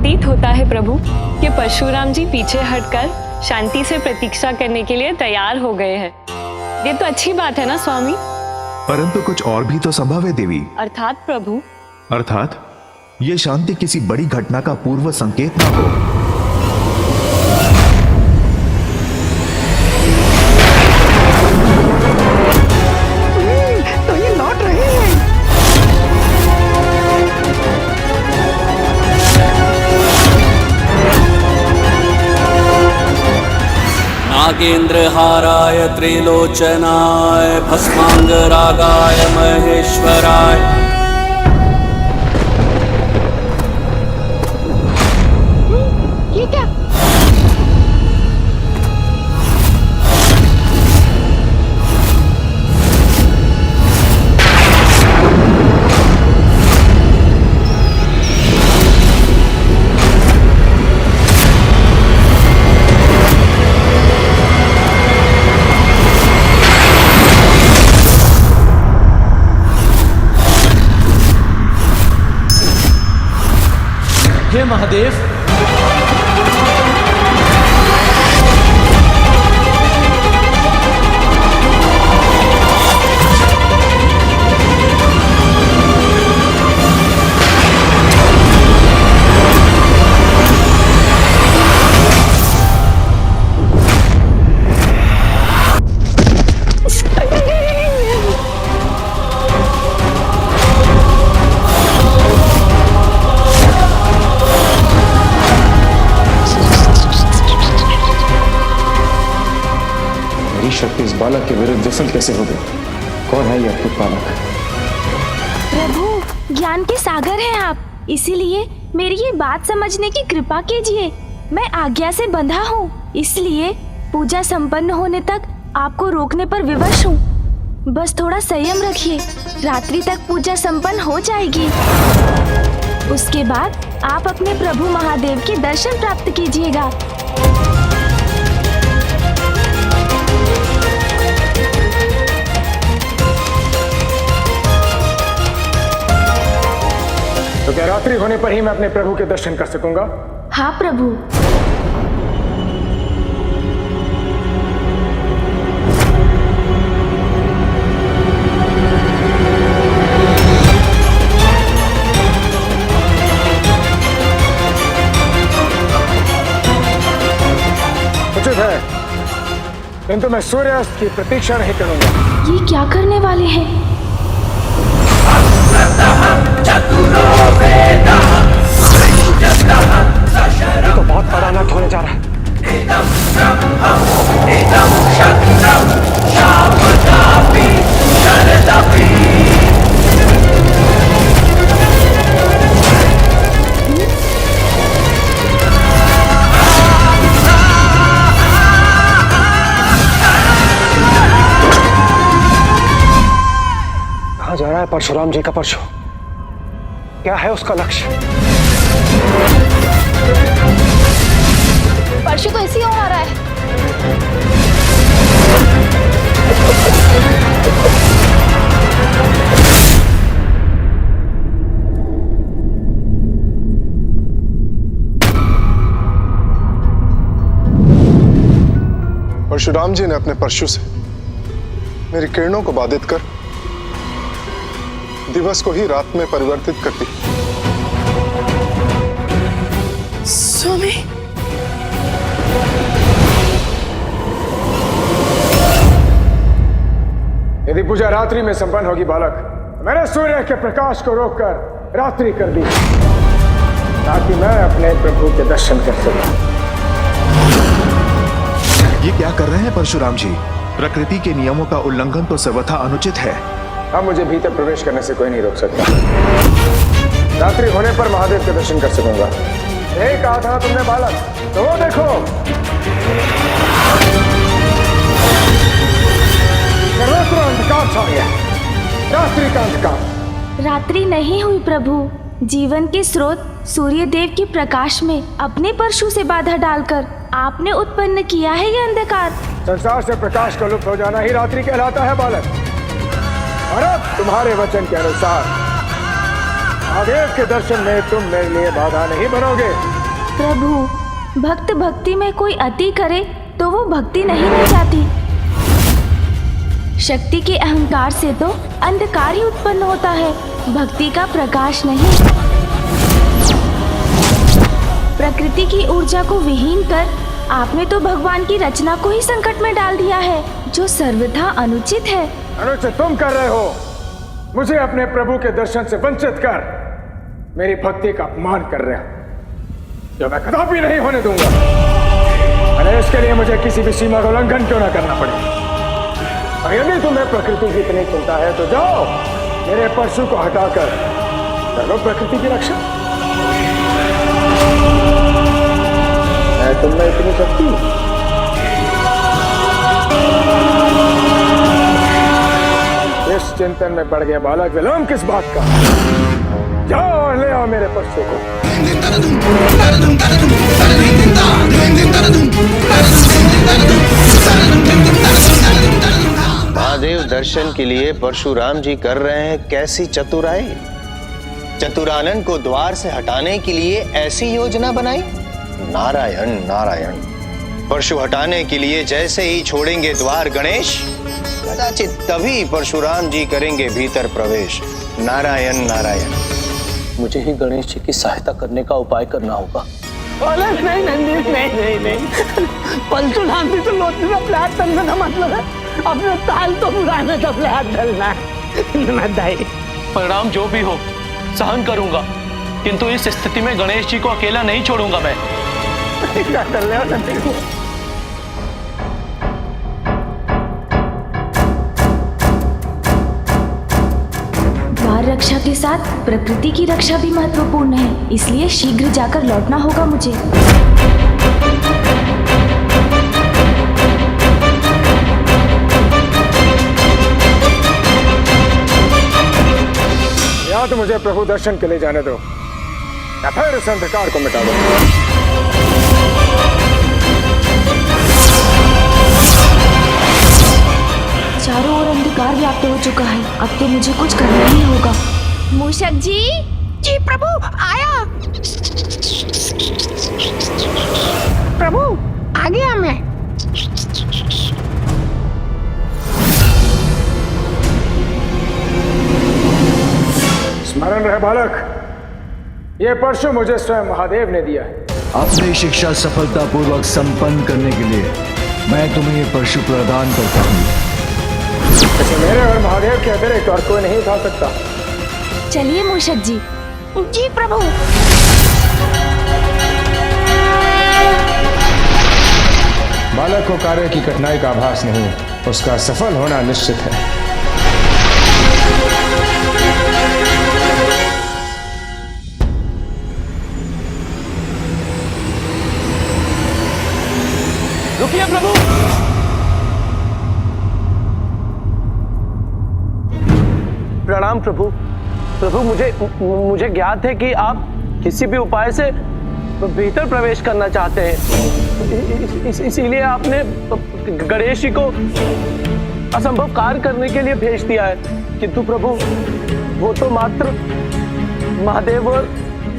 प्रतीत होता है प्रभु कि परशुराम जी पीछे हटकर शांति से प्रतीक्षा करने के लिए तैयार हो गए हैं। ये तो अच्छी बात है ना स्वामी? परंतु कुछ और भी तो संभव है देवी। अर्थात प्रभु? अर्थात ये शांति किसी बड़ी घटना का पूर्व संकेत ना हो। तो ये लौट रहे हैं। नागेन्द्रहाराय त्रिलोचनाय भस्मांगरागाय महेश्वराय। ये क्या? हे महादेव, शक्ति इस बालक के विरुद्ध विफल कैसे हो गई? कौन है ये अद्भुत बालक? प्रभु, ज्ञान के सागर हैं आप, इसीलिए मेरी ये बात समझने की कृपा कीजिए। मैं आज्ञा से बंधा हूँ, इसलिए पूजा संपन्न होने तक आपको रोकने पर विवश हूँ। बस थोड़ा संयम रखिए, रात्रि तक पूजा संपन्न हो जाएगी। उसके बाद आप अपने प्रभु महादेव के दर्शन प्राप्त कीजिएगा। तो क्या रात्रि होने पर ही मैं अपने प्रभु के दर्शन कर सकूंगा? हाँ प्रभु। उचित है, किंतु मैं सूर्यास्त की प्रतीक्षा नहीं करूंगा। ये क्या करने वाले हैं? ये तो बहुत बड़ा अनर्थ होने जा रहा है। कहाँ जा रहा है परशुराम जी का परशु? क्या है उसका लक्ष्य? परशु तो इसी ओर आ रहा है। परशुराम जी ने अपने परशु से मेरी किरणों को बाधित कर दिवस को ही रात में परिवर्तित कर दी। स्वामी, यदि पूजा रात्रि में संपन्न होगी बालक, मैंने सूर्य के प्रकाश को रोककर रात्रि कर दी ताकि मैं अपने प्रभु के दर्शन कर सकूं। ये क्या कर रहे हैं परशुराम जी? प्रकृति के नियमों का उल्लंघन तो सर्वथा अनुचित है। अब मुझे भीतर प्रवेश करने से कोई नहीं रोक सकता। रात्रि होने पर महादेव के दर्शन कर सकूंगा। एक कहा था तुमने बालक, तो वो देखो, सर्वत्र अंधकार छा गया। रात्रि का अंधकार। रात्रि नहीं हुई प्रभु, जीवन के स्रोत सूर्य देव के प्रकाश में अपने परशु से बाधा डालकर आपने उत्पन्न किया है ये अंधकार। संसार से प्रकाश का लुप्त हो जाना ही रात्रि कहलाता है बालक। और अब तुम्हारे वचन के अनुसार महादेव के दर्शन में तुम मेरे लिए बाधा नहीं बनोगे। प्रभु, भक्त भक्ति में कोई अति करे तो वो भक्ति नहीं रह जाती। शक्ति के अहंकार से तो अंधकार ही उत्पन्न होता है, भक्ति का प्रकाश नहीं। प्रकृति की ऊर्जा को विहीन कर आपने तो भगवान की रचना को ही संकट में डाल दिया है, जो सर्वथा अनुचित है। अनुचित तुम कर रहे हो। मुझे अपने प्रभु के दर्शन से वंचित कर मेरी भक्ति का अपमान कर रहे हो, जो मैं कदापि नहीं होने दूंगा। अरे इसके लिए मुझे किसी भी सीमा का उल्लंघन क्यों ना करना पड़े। और यदि तुम्हें प्रकृति की इतनी चिंता है तो जाओ मेरे परशु को हटाकर कर लो प्रकृति की रक्षा। है तुमने इतनी शक्ति? इस चिंतन में पड़ गया बालक, विलंब किस बात का? जाओ और ले आओ मेरे परशु को। महादेव दर्शन के लिए परशुराम जी कर रहे हैं कैसी चतुराई। चतुरानन को द्वार से हटाने के लिए ऐसी योजना बनाई। नारायण नारायण। परशु हटाने के लिए जैसे ही छोड़ेंगे द्वार गणेश, कदाचित तभी परशुराम जी करेंगे भीतर प्रवेश। नारायण नारायण। मुझे ही गणेश जी की सहायता करने का उपाय करना होगा। नहीं नंदी, नहीं। परशुराम जी तो लौटने में अपने हाथ डालने का मतलब है, अपने ताल तो पुराने का अपने हाथ डालना है। परिणाम जो भी हो सहन करूंगा, किंतु इस स्थिति में गणेश जी को अकेला नहीं छोड़ूंगा मैं। क्या कर रहे हो नंदी? द्वार रक्षा के साथ प्रकृति की रक्षा भी महत्वपूर्ण है, इसलिए शीघ्र जाकर लौटना होगा मुझे। या तो मुझे प्रभु दर्शन के लिए जाने दो, या फिर इस अंधकार को मिटा दो। चारों ओर अंधकार व्याप्त हो चुका है, अब तो मुझे कुछ करना ही होगा। मूषक जी। जी प्रभु, आया। प्रभु आ गया मैं। स्मरण रहे बालक, ये परशु मुझे स्वयं महादेव ने दिया है। अपनी शिक्षा सफलतापूर्वक संपन्न करने के लिए मैं तुम्हें ये परशु प्रदान करता हूँ। इसे मेरे और महादेव के अतिरिक्त और कोई नहीं उठा सकता। चलिए मूषक जी। जी प्रभु। बालक को कार्य की कठिनाई का आभास नहीं, उसका सफल होना निश्चित है। रुकिए प्रभु। प्रणाम प्रभु। प्रभु मुझे ज्ञात है कि आप किसी भी उपाय से भीतर प्रवेश करना चाहते हैं, इसीलिए आपने गणेश जी को असंभव कार्य करने के लिए भेज दिया है। किंतु प्रभु वो तो मात्र महादेव और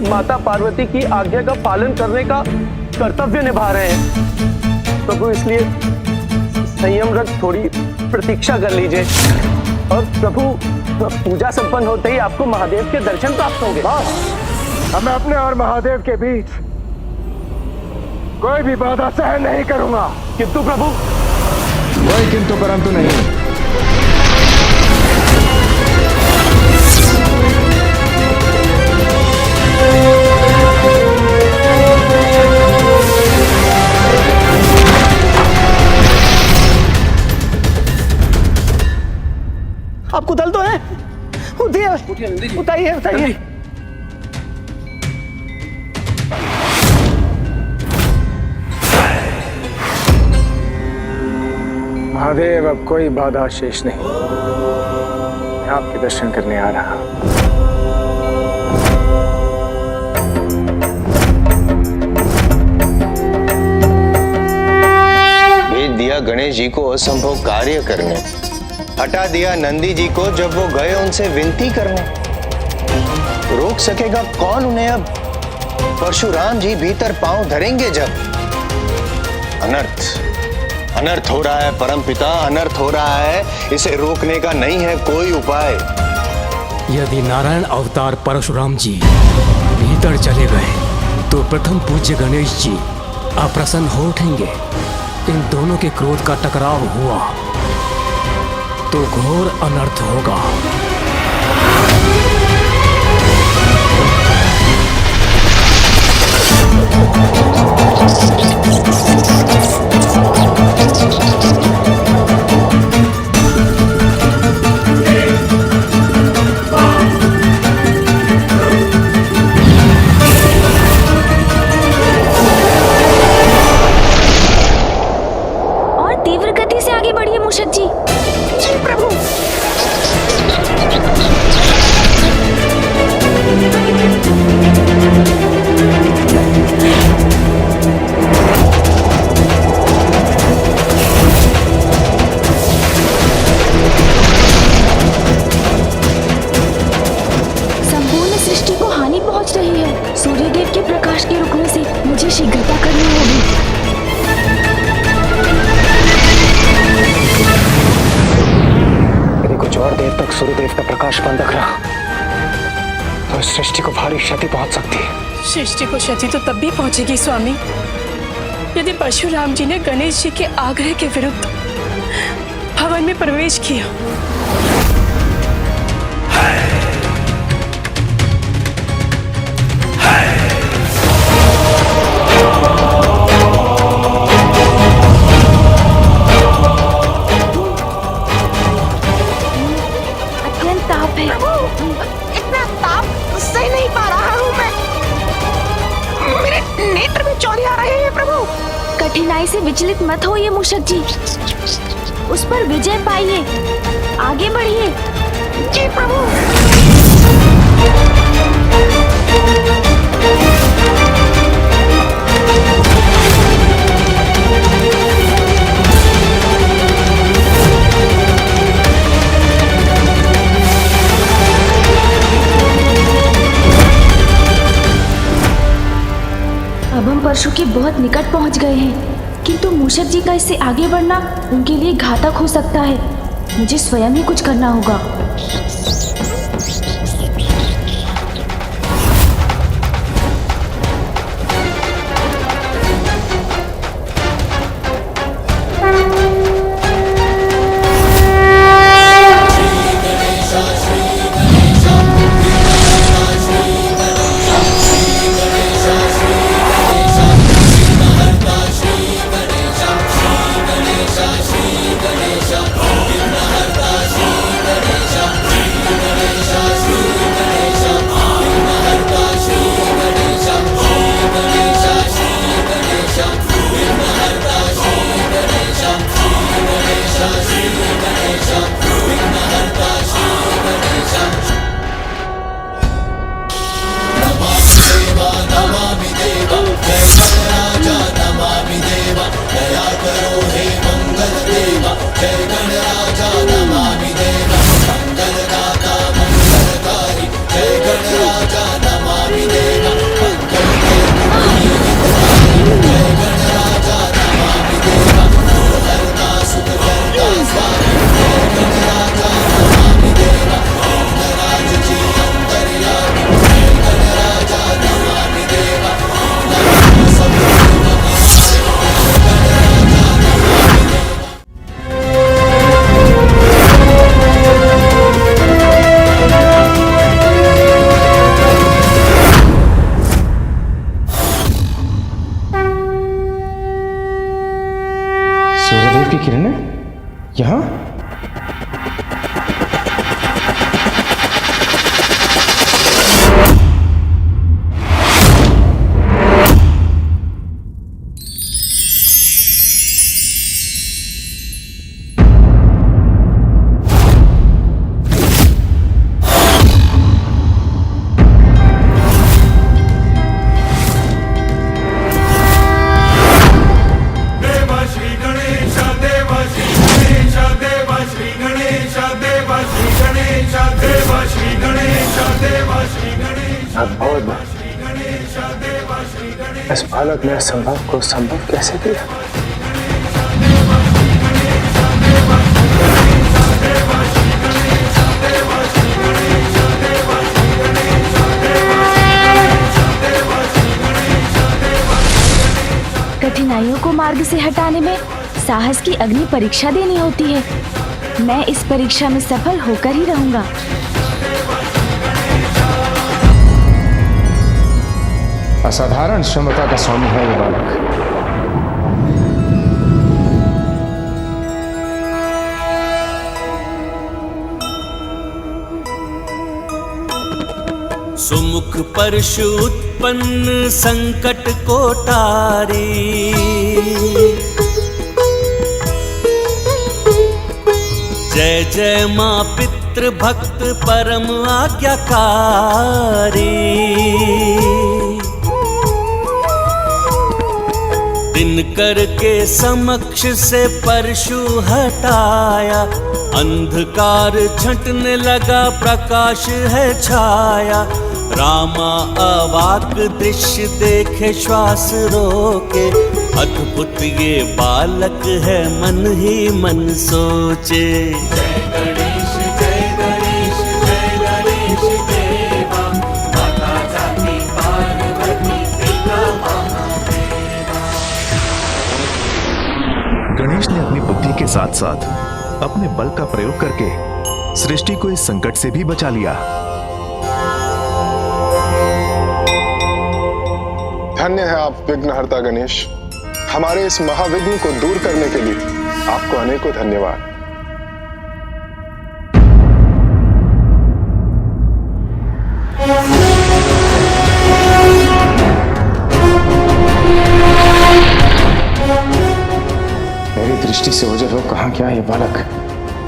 माता पार्वती की आज्ञा का पालन करने का कर्तव्य निभा रहे हैं। प्रभु इसलिए संयम रख थोड़ी प्रतीक्षा कर लीजिए, और प्रभु पूजा संपन्न होते ही आपको महादेव के दर्शन प्राप्त होंगे। बस अब मैं अपने और महादेव के बीच कोई भी बाधा सहन नहीं करूंगा। किंतु प्रभु कोई किंतु परंतु नहीं। आपको दल तो है? उठिए, उठाइए, उठाइए। महादेव अब कोई बाधा शेष नहीं, मैं आपके दर्शन करने आ रहा हूं। भेज दिया गणेश जी को असंभव कार्य करने, हटा दिया नंदी जी को जब वो गए उनसे विनती करने। रोक सकेगा कौन उन्हें अब? परशुराम जी भीतर पांव धरेंगे जब। अनर्थ हो रहा है परमपिता, अनर्थ हो रहा है। इसे रोकने का नहीं है कोई उपाय। यदि नारायण अवतार परशुराम जी भीतर चले गए तो प्रथम पूज्य गणेश जी अप्रसन्न हो उठेंगे। इन दोनों के क्रोध का टकराव हुआ तो घोर अनर्थ होगा। और तीव्र गति से आगे बढ़िए मूषक जी। जी प्रभु। संपूर्ण सृष्टि को हानि पहुंच रही है। सूर्यदेव के प्रकाश के रुकने से मुझे शीघ्रता करनी होगी। यदि कुछ और देर तक सूर्यदेव का प्रकाश बंद रहा तो इस सृष्टि को भारी क्षति पहुंच सकती है। सृष्टि को क्षति तो तब भी पहुंचेगी स्वामी, यदि परशुराम जी ने गणेश जी के आग्रह के विरुद्ध भवन में प्रवेश किया। अत्यंत ताप है। इतना ताप सह नहीं पा रहा हूँ मैं। मेरे नेत्र में चौंधी आ रहे हैं प्रभु। कठिनाई से विचलित मत होइए मूषक जी, उस पर विजय पाइए। आगे बढ़िए। जी प्रभु। अब हम परशु के बहुत निकट पहुंच गए हैं, किंतु मूषक जी का इससे आगे बढ़ना उनके लिए घातक हो सकता है। मुझे स्वयं ही कुछ करना होगा। सूर्यदेव की किरणें यहाँ? देव श्री गणेश देव इस बालक ने असंभव को संभव कैसे किया? कठिनाइयों को मार्ग से हटाने में साहस की अग्नि परीक्षा देनी होती है। मैं इस परीक्षा में सफल होकर ही रहूंगा। असाधारण क्षमता का स्वामी है ये बालक। सुमुख परशु उत्पन्न संकट को टारी, जय जय मां पितृ भक्त परम आज्ञाकारी। दिनकर के समक्ष से परशु हटाया, अंधकार छंटने लगा प्रकाश है छाया। रामा अवाक दृश्य देखे श्वास रोके, अद्भुत ये बालक है मन ही मन सोचे। जय गणेश जय गणेश जय गणेश देवा, माता जाति पार्वती पिता महादेवा। गणेश ने अपनी बुद्धि के साथ साथ अपने बल का प्रयोग करके सृष्टि को इस संकट से भी बचा लिया। धन्य है आप विघ्नहर्ता गणेश। हमारे इस महाविघ्न को दूर करने के लिए आपको अनेकों धन्यवाद। मेरी दृष्टि से ओझल हो कहाँ क्या ये बालक?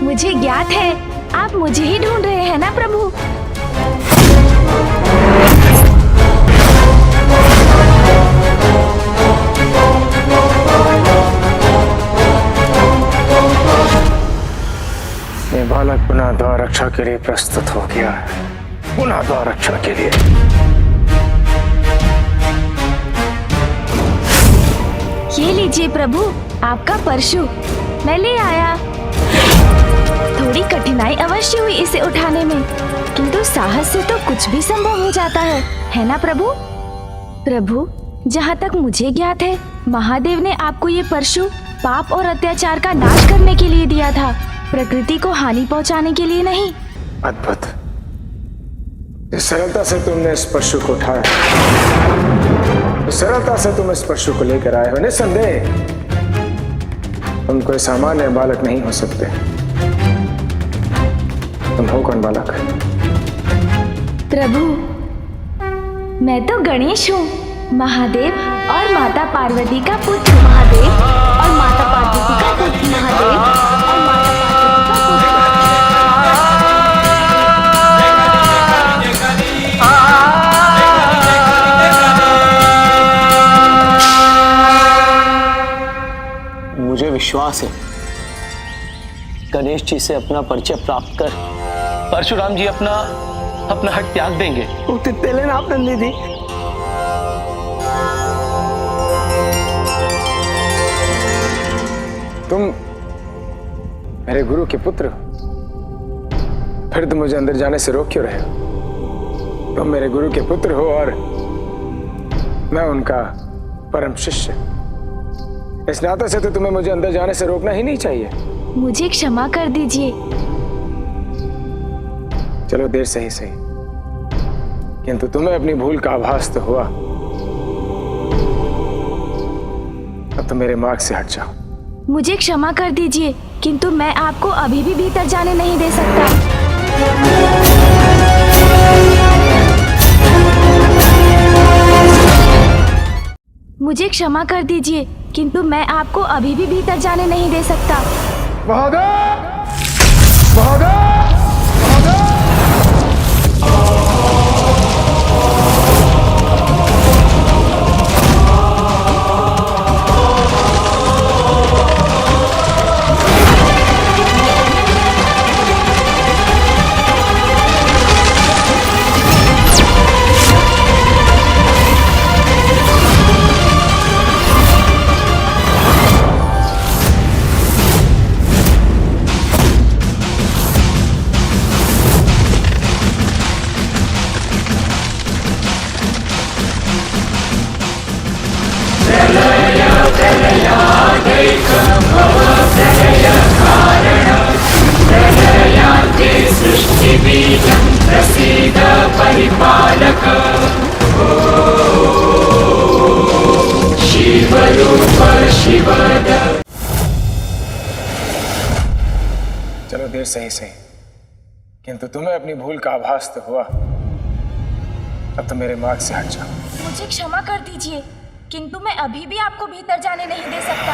मुझे ज्ञात है आप मुझे ही ढूंढ रहे हैं ना प्रभु। ये बालक पुनः द्वार रक्षा के लिए प्रस्तुत हो गया है। पुनः द्वार रक्षा के लिए। ये लीजिए प्रभु आपका परशु, मैं ले आया। थोड़ी कठिनाई अवश्य हुई इसे उठाने में, किंतु साहस से तो कुछ भी संभव हो जाता है ना प्रभु? प्रभु, जहाँ तक मुझे ज्ञात है महादेव ने आपको ये परशु पाप और अत्याचार का नाश करने के लिए दिया था, प्रकृति को हानि पहुँचाने के लिए नहीं। अद्भुत। इस सरलता से तुमने इस परशु को उठाया, इस सरलता से तुम इस परशु को लेकर आए हो। निस्संदेह तुम कोई सामान्य बालक नहीं हो सकते। तुम हो कौन बालक? प्रभु, मैं तो गणेश हूँ, महादेव और माता पार्वती का पुत्र। महादेव और माता पार्वती का पुत्र। महादेव और माता पार्वती का पुत्र। मुझे विश्वास है गणेश जी से अपना परिचय प्राप्त कर परशुराम जी अपना हट त्याग देंगे। लेना आप नंदी जी। तुम मेरे गुरु के पुत्र हो, फिर तुम मुझे अंदर जाने से रोक क्यों रहे हो? तुम मेरे गुरु के पुत्र हो और मैं उनका परम शिष्य। इस नाते से तो तुम्हें मुझे अंदर जाने से रोकना ही नहीं चाहिए। मुझे क्षमा कर दीजिए। चलो देर से ही सही, किंतु तुम्हें अपनी भूल का आभास तो हुआ। अब तो मेरे मार्ग से हट जाओ। मुझे क्षमा कर दीजिए, किंतु मैं आपको अभी भी भीतर जाने नहीं दे सकता। मुझे क्षमा कर दीजिए, किंतु मैं आपको अभी भी भीतर जाने नहीं दे सकता। बहादुर! बहादुर! चलो देर सही सही, किंतु तुम्हें अपनी भूल का आभास तो हुआ। अब तो मेरे मार्ग से हट जाओ। मुझे क्षमा कर दीजिए, किंतु मैं अभी भी आपको भीतर जाने नहीं दे सकता।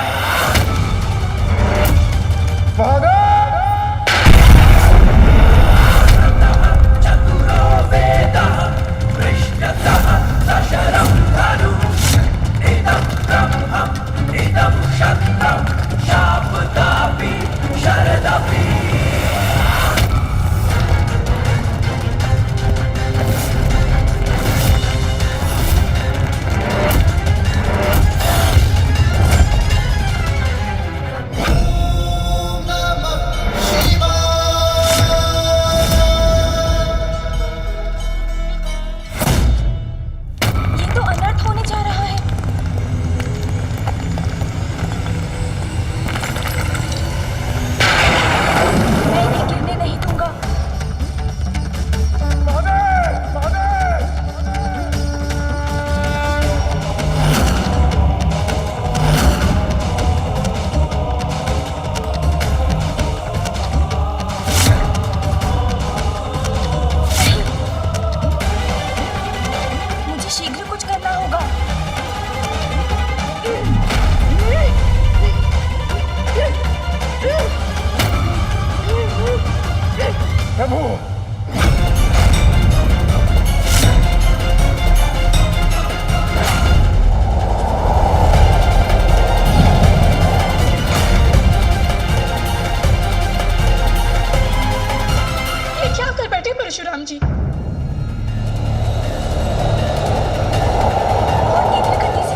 परशुराम जी,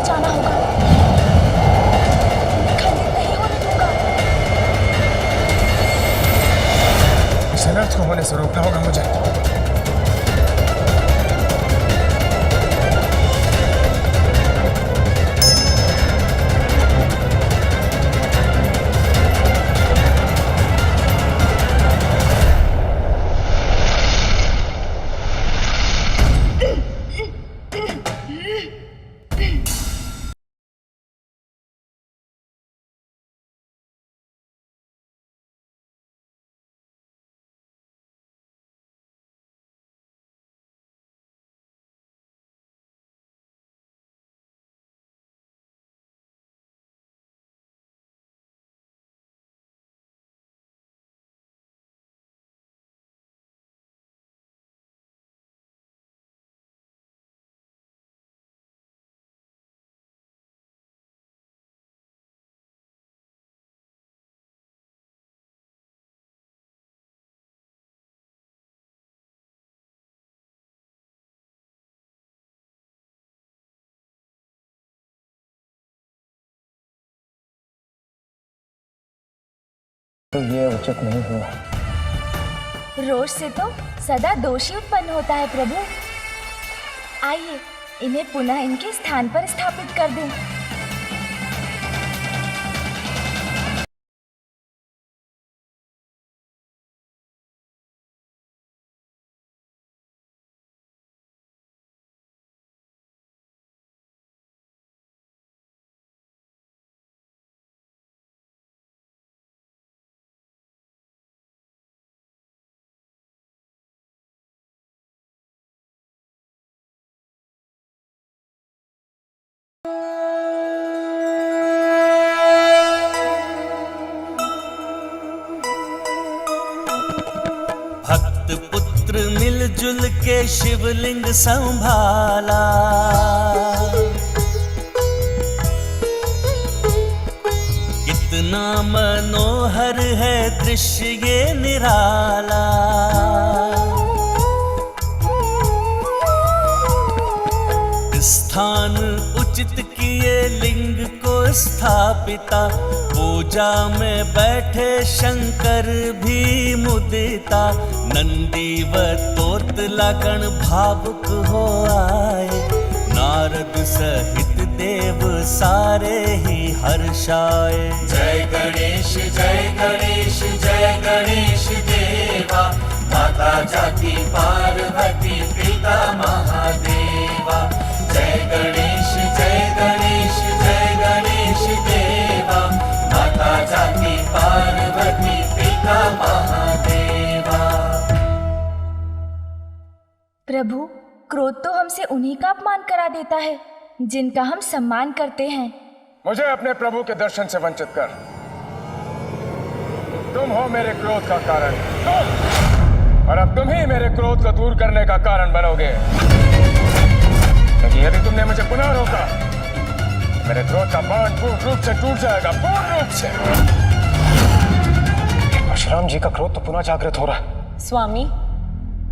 जाना होगा, खंडित नहीं होने दूंगा। इस अनर्थ को होने से रोकना होगा मुझे। तो ये उचित नहीं हुआ। रोष से तो सदा दोषी उत्पन्न होता है प्रभु। आइए इन्हें पुनः इनके स्थान पर स्थापित कर दें। भक्त पुत्र मिलजुल के शिवलिंग संभाला, कितना मनोहर है दृश्य ये निराला। स्थान उचित किए लिंग को स्थापिता, पूजा में बैठे शंकर भी मुदिता। नंदी व तोतला गण भावुक हो आए, नारद सहित देव सारे ही हर्षाय। जय गणेश जय गणेश देवा, माता जाति पार्वती पिता महादेवा। जय गणेश देवा, माता जाति पार्वती पिता महादेवा। प्रभु, क्रोध तो हमसे उन्हीं का अपमान करा देता है जिनका हम सम्मान करते हैं। मुझे अपने प्रभु के दर्शन से वंचित कर। तुम हो मेरे क्रोध का कारण, और अब तुम ही मेरे क्रोध को दूर करने का कारण बनोगे। क्योंकि यदि तुमने मुझे पुनः रोका, मेरे क्रोध का बांध पूर्ण रूप से टूट जाएगा, पूर्ण रूप से। परशुराम जी का क्रोध तो पुनः जागृत हो रहा है। स्वामी,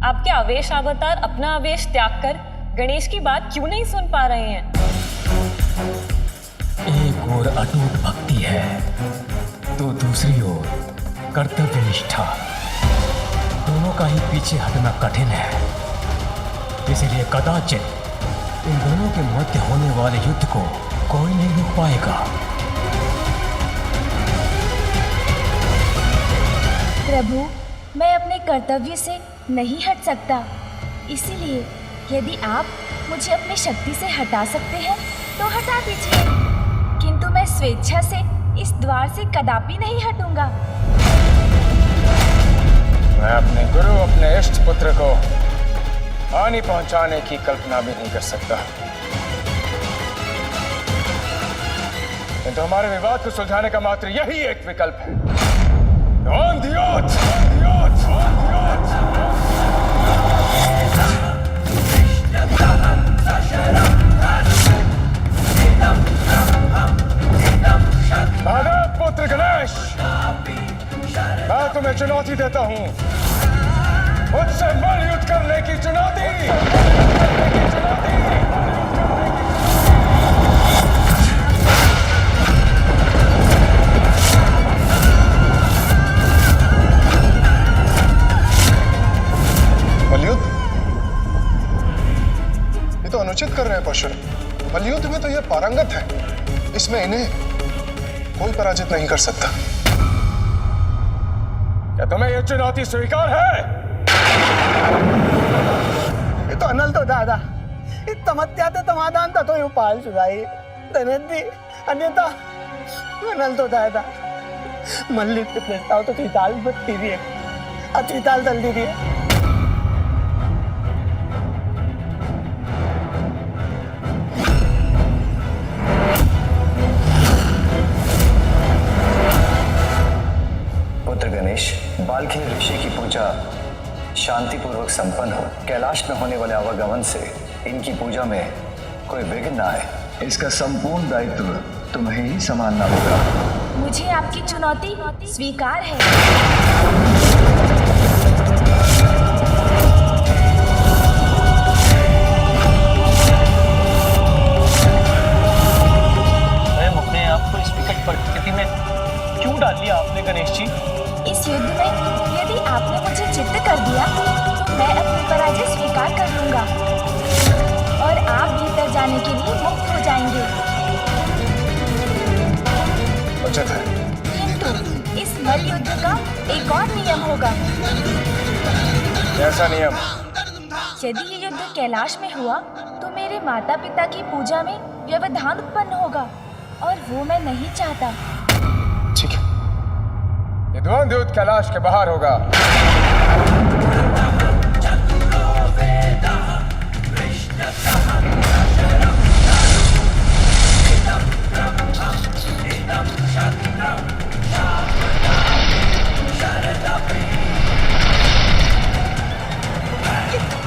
आपके आवेश अवतार अपना आवेश त्याग कर गणेश की बात क्यों नहीं सुन पा रहे हैं? एक ओर अटूट भक्ति है तो दूसरी ओर कर्तव्य निष्ठा। दोनों का ही पीछे हटना कठिन है, इसलिए कदाचित इन दोनों के मध्य होने वाले युद्ध को कोई नहीं रोक पाएगा। प्रभु, मैं अपने कर्तव्य से नहीं हट सकता, इसीलिए यदि आप मुझे अपनी शक्ति से हटा सकते हैं तो हटा दीजिए, किंतु मैं स्वेच्छा से इस द्वार से कदापि नहीं हटूंगा। मैं अपने गुरु, अपने इष्ट पुत्र को हानि पहुंचाने की कल्पना भी नहीं कर सकता, किंतु हमारे विवाद को सुलझाने का मात्र यही एक विकल्प है। On the odds! महादेव पुत्र गणेश, मैं तुम्हें चुनौती देता हूं, मुझसे मल युद्ध करने की चुनौती। मलयुद्ध? ये तो अनुचित कर रहे हैं परशुराम। मलयुद्ध में तो ये पारंगत है, इसमें इन्हें कोई पराजित नहीं कर सकता। क्या तुम्हें ये चुनौती स्वीकार है? ये तो अनल तो दादा, इस तमत्या ते समाधान था तो ये उपाय सुझाई धनंदी, अन्यथा अनल तो दादा मल्लिक के प्रस्ताव तो त्रिताल बत्ती दिए, अत्रिताल दल दी दिए। गणेश, बालखिनी ऋषि की पूजा शांतिपूर्वक संपन्न हो। कैलाश में होने वाले आवागमन से इनकी पूजा में कोई विघ्न न आए, इसका संपूर्ण दायित्व तुम्हें ही संभालना होगा। मुझे आपकी चुनौती स्वीकार है। अपने आप को इस विकट परिस्थिति में क्यों डाल दिया आपने गणेश जी? इस युद्ध में यदि आपने मुझे चित्त कर दिया तो मैं अपनी पराजय स्वीकार कर लूंगा और आप भीतर जाने के लिए मुक्त हो जाएंगे। उचित है। किंतु इस मल युद्ध का एक और नियम होगा। कैसा नियम? यदि ये युद्ध कैलाश में हुआ तो मेरे माता पिता की पूजा में व्यवधान उत्पन्न होगा और वो मैं नहीं चाहता। ठीक है, ये द्वंद्व युद्ध कैलाश के बाहर होगा।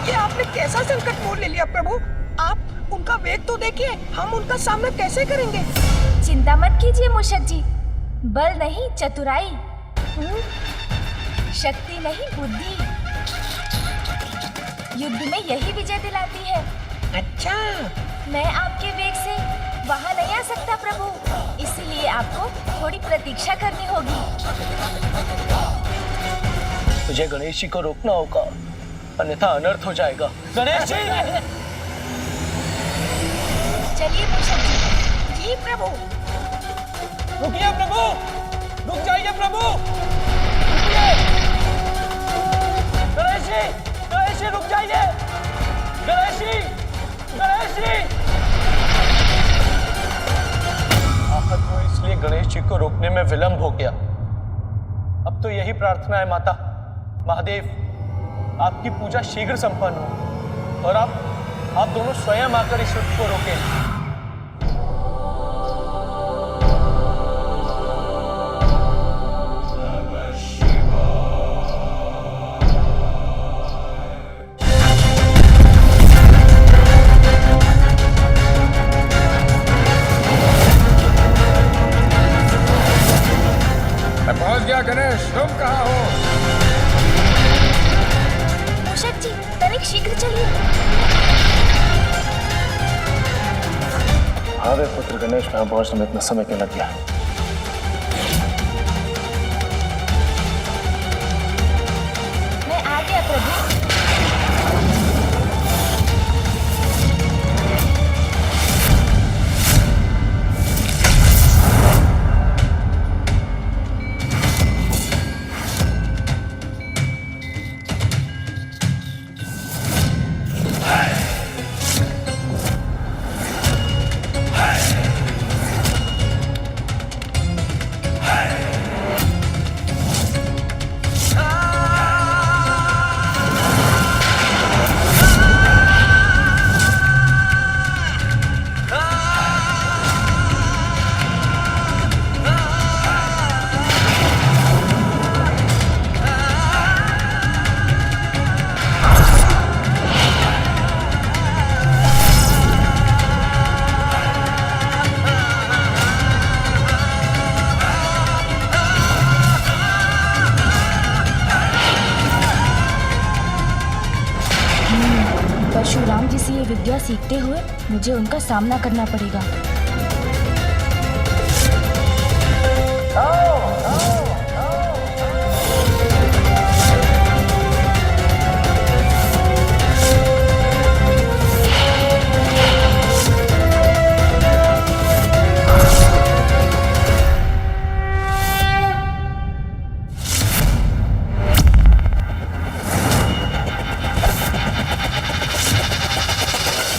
ये आपने कैसा संकट मोल ले लिया प्रभु? आप उनका वेग तो देखिए, हम उनका सामना कैसे करेंगे? चिंता मत कीजिए मूषक जी, बल नहीं चतुराई, शक्ति नहीं बुद्धि युद्ध में यही विजय दिलाती है। अच्छा, मैं आपके वेग से वहां नहीं आ सकता प्रभु, इसलिए आपको थोड़ी प्रतीक्षा करनी होगी। मुझे गणेश जी को रोकना होगा, अन्यथा अनर्थ हो जाएगा। गणेश जी! चलिए मूषक जी। जी प्रभु। रुकिए प्रभु, रुक जाइए प्रभु, रुकिए। गणेश जी रुक जाइए। गणेश जी। आहत को इसलिए गणेश जी को रोकने में विलंब हो गया। अब तो यही प्रार्थना है माता, महादेव आपकी पूजा शीघ्र संपन्न हो और आप दोनों स्वयं आकर इस युद्ध को रोकें। मैं पहुंच गया गणेश, तुम कहाँ हो? मूषक जी, तनिक शीघ्र चलिए। हाँ वे पुत्र गणेश, यहाँ पहुंचने में इतना समय क्यों लग गया? मैं आ गया प्रभु। परशुराम जी से ये विद्या सीखते हुए मुझे उनका सामना करना पड़ेगा।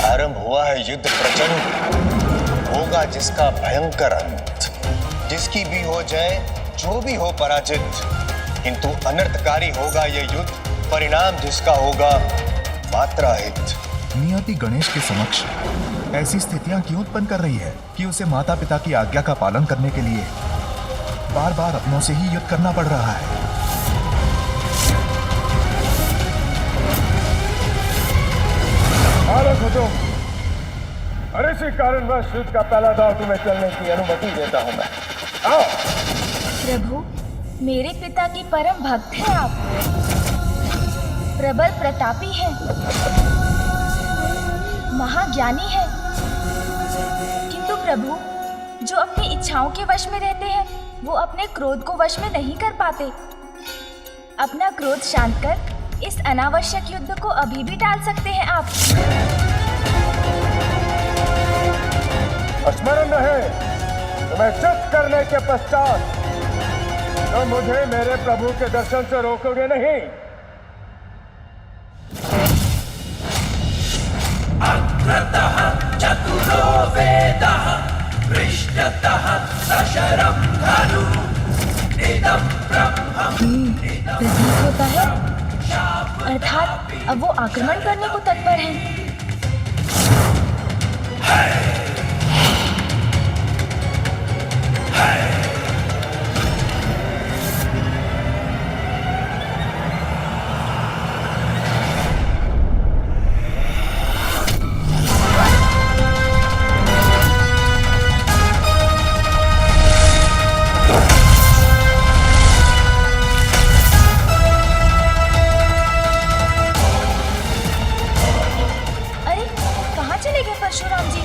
आरंभ हुआ है युद्ध प्रचंड, होगा जिसका भयंकर अंत। जिसकी भी हो जय, जो भी हो पराजित, किंतु अनर्थकारी होगा यह युद्ध, परिणाम जिसका होगा मात्रा हित। नियति गणेश के समक्ष ऐसी स्थितियां क्यों उत्पन्न कर रही है कि उसे माता पिता की आज्ञा का पालन करने के लिए बार बार अपनों से ही युद्ध करना पड़ रहा है। आलस हो तुम, और इसी कारणवश युद्ध का पहला दांव तुम्हें चलने की अनुमति देता हूं मैं। आओ। प्रभु, मेरे पिता की परम भक्त हैं आप, प्रबल प्रतापी हैं, महाज्ञानी हैं, किंतु प्रभु जो अपनी इच्छाओं के वश में रहते हैं वो अपने क्रोध को वश में नहीं कर पाते। अपना क्रोध शांत कर इस अनावश्यक युद्ध को अभी भी टाल सकते हैं आप। स्मरण रहे, तुम्हें चित करने के पश्चात तो मुझे मेरे प्रभु के दर्शन से रोकोगे नहीं। अग्रतः चतुरो वेदः पृष्ठतः सशरं धनु इदं ब्रह्मम्। प्रतीत होता है अर्थात अब वो आक्रमण करने को तत्पर हैं। अरे कहाँ चले गए परशुराम जी?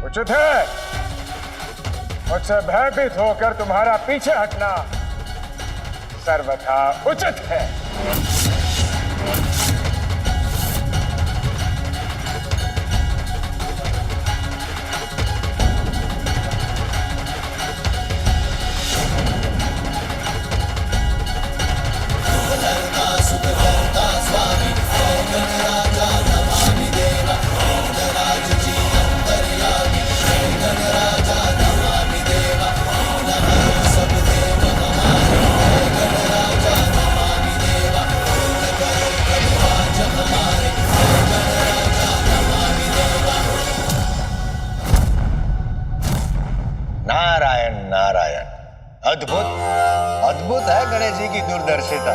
उचित है। मुझसे भयभीत होकर तुम्हारा पीछे हटना सर्वथा उचित है। नारायण नारायण, अद्भुत अद्भुत है गणेश जी की दूरदर्शिता।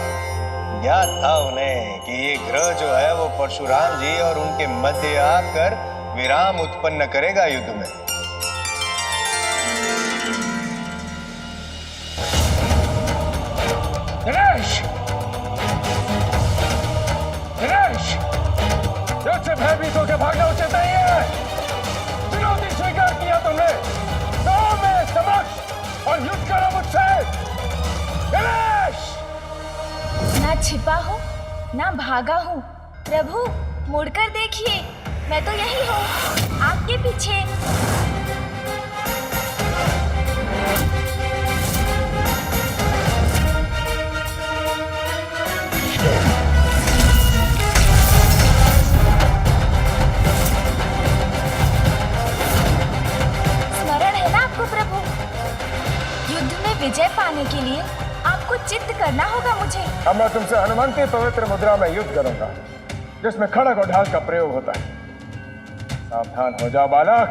ज्ञात था उन्हें कि ये ग्रह जो है वो परशुराम जी और उनके मध्य आकर विराम उत्पन्न करेगा युद्ध में। गणेश, गणेश, युद्ध से भयभीत होकर भागना उचित नहीं है। चुनौती स्वीकार किया तुमने, तो मैं समक्ष और युद्ध करो मुझसे। गणेश, ना छिपा हूँ ना भागा हूँ। प्रभु मुड़कर देखिए, मैं तो यही हूँ, आपके पीछे। स्मरण है ना आपको प्रभु? युद्ध में विजय पाने के लिए आपको चित्त करना होगा मुझे। अब मैं तुमसे हनुमंती पवित्र मुद्रा में युद्ध करूंगा, जिसमें खड़ग और ढाल का प्रयोग होता है। सावधान हो जाओ बालक।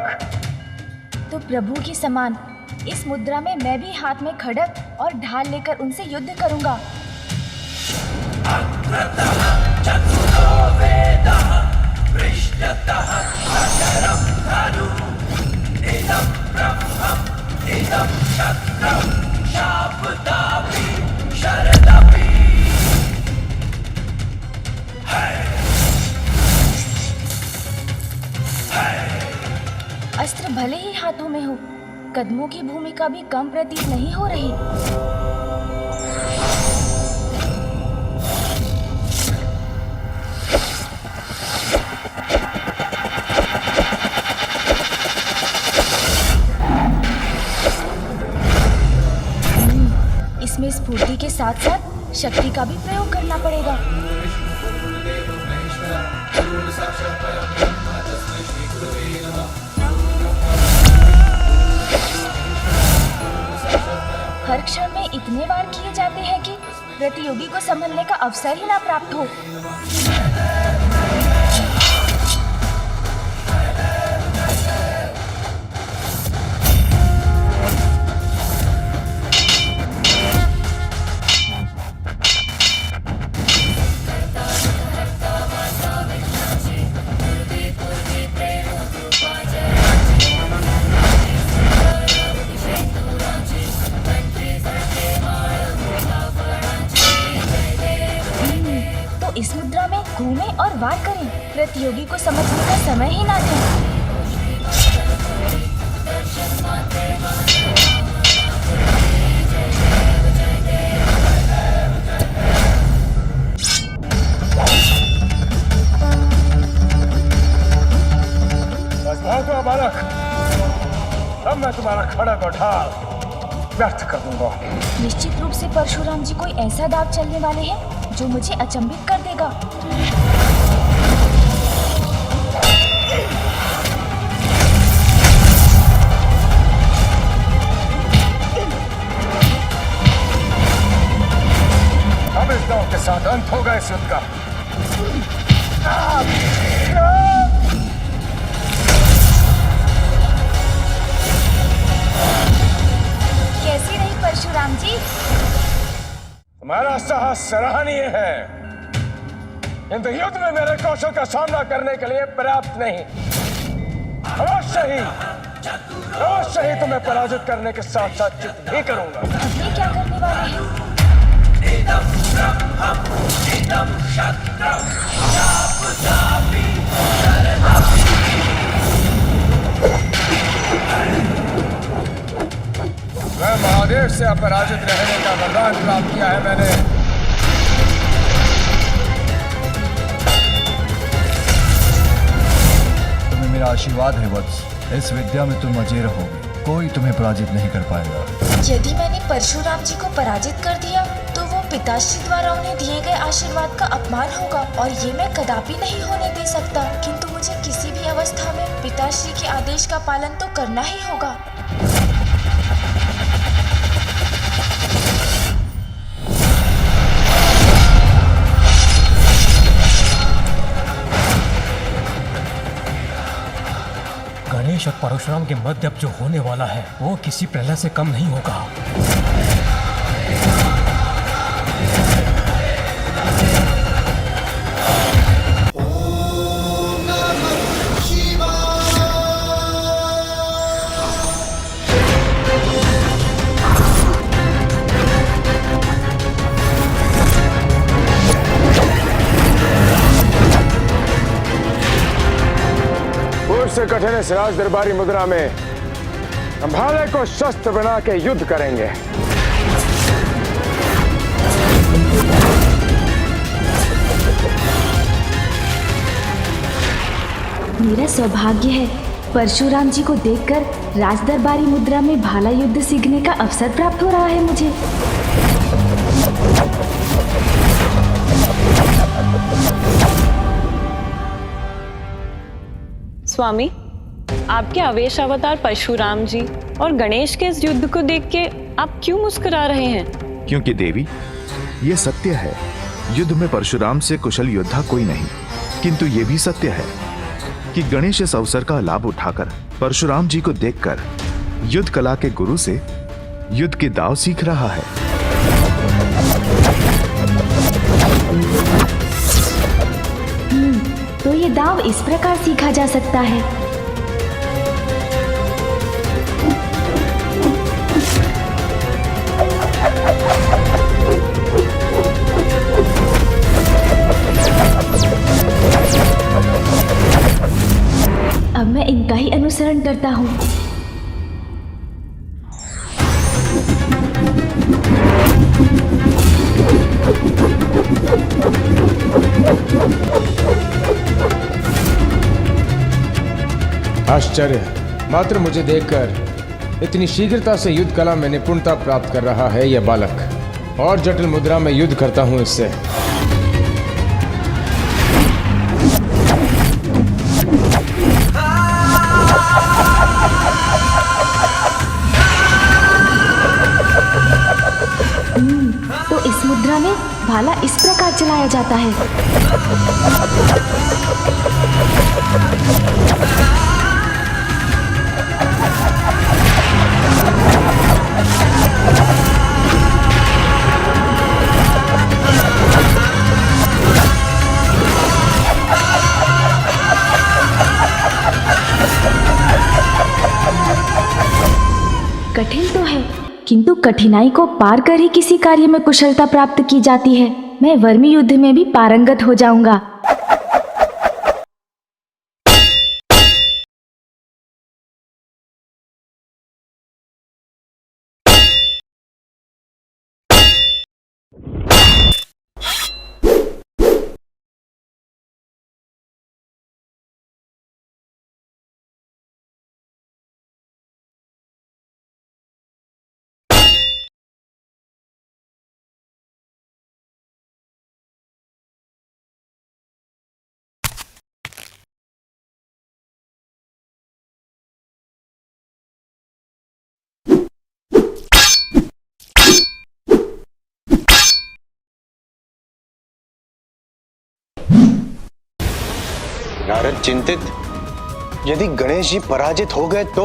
तो प्रभु के समान इस मुद्रा में मैं भी हाथ में खड़ग और ढाल लेकर उनसे युद्ध करूंगा। अस्त्र भले ही हाथों में हो, कदमों की भूमिका भी कम प्रतीत नहीं हो रही। इसमें स्फूर्ति के साथ साथ शक्ति का भी प्रयोग करना पड़ेगा। हर क्षण में इतने वार किए जाते हैं कि प्रतियोगी को संभलने का अवसर ही ना प्राप्त हो। इस मुद्रा में घूमें और वार करें, प्रतियोगी को समझने का समय ही ना दें। बस बहुत हुआ बालक, अब मैं तुम्हारा खड़ग और ढाल व्यर्थ कर दूंगा। निश्चित रूप से परशुराम जी कोई ऐसा दाव चलने वाले हैं जो मुझे अचंभित कर देगा। अब इस दाव के साथ अंत होगा इस युद्ध का। कैसी रही परशुराम जी? तुम्हारा साहस सराहनीय है, किंतु युद्ध में मेरे कौशल का सामना करने के लिए पर्याप्त नहीं। अवश्य ही तुम्हें पराजित करने के साथ साथ चित्त भी करूंगा। ये क्या करने वाले हैं? हमेशा पराजित रहने का वरदान प्राप्त किया है मैंने। तुम्हें मेरा आशीर्वाद है वत्स, इस विद्या में तुम अजय रहोगे, कोई तुम्हें पराजित नहीं कर पाएगा। यदि मैंने परशुराम जी को पराजित कर दिया तो वो पिताश्री द्वारा उन्हें दिए गए आशीर्वाद का अपमान होगा और ये मैं कदापि नहीं होने दे सकता। किंतु मुझे किसी भी अवस्था में पिताश्री के आदेश का पालन तो करना ही होगा। गणेश और परशुराम के मध्य अब जो होने वाला है वो किसी प्रलय से कम नहीं होगा। से कठिन इस राज दरबारी मुद्रा में हम भाले को शस्त्र बना के युद्ध करेंगे। मेरा सौभाग्य है परशुराम जी को देखकर राज दरबारी मुद्रा में भाला युद्ध सीखने का अवसर प्राप्त हो रहा है मुझे। स्वामी, आपके आवेश अवतार परशुराम जी और गणेश के इस युद्ध को देख के आप क्यों मुस्कुरा रहे हैं? क्योंकि देवी, ये सत्य है, युद्ध में परशुराम से कुशल योद्धा कोई नहीं, किंतु ये भी सत्य है कि गणेश इस अवसर का लाभ उठाकर परशुराम जी को देखकर युद्ध कला के गुरु से युद्ध के दांव सीख रहा है। तो ये दांव इस प्रकार सीखा जा सकता है। अब मैं इनका ही अनुसरण करता हूँ। आश्चर्य, मात्र मुझे देखकर इतनी शीघ्रता से युद्ध कला में निपुणता प्राप्त कर रहा है यह बालक। और जटिल मुद्रा में युद्ध करता हूं इससे। तो इस मुद्रा में भाला इस प्रकार चलाया जाता है। कठिन तो है, किंतु कठिनाई को पार कर ही किसी कार्य में कुशलता प्राप्त की जाती है। मैं वर्मी युद्ध में भी पारंगत हो जाऊंगा। नारद चिंतित, यदि गणेश जी पराजित हो गए तो?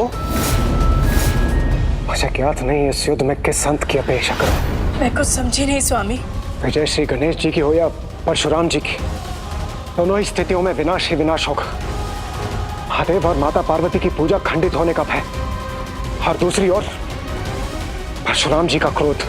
मुझे ज्ञात नहीं इस युद्ध में किस संत की अपेक्षा करूं। मैं कुछ समझी नहीं स्वामी। विजय श्री गणेश जी की हो या परशुराम जी की, दोनों ही स्थितियों में विनाश ही विनाश होगा। महादेव और माता पार्वती की पूजा खंडित होने का भय, और दूसरी ओर परशुराम जी का क्रोध।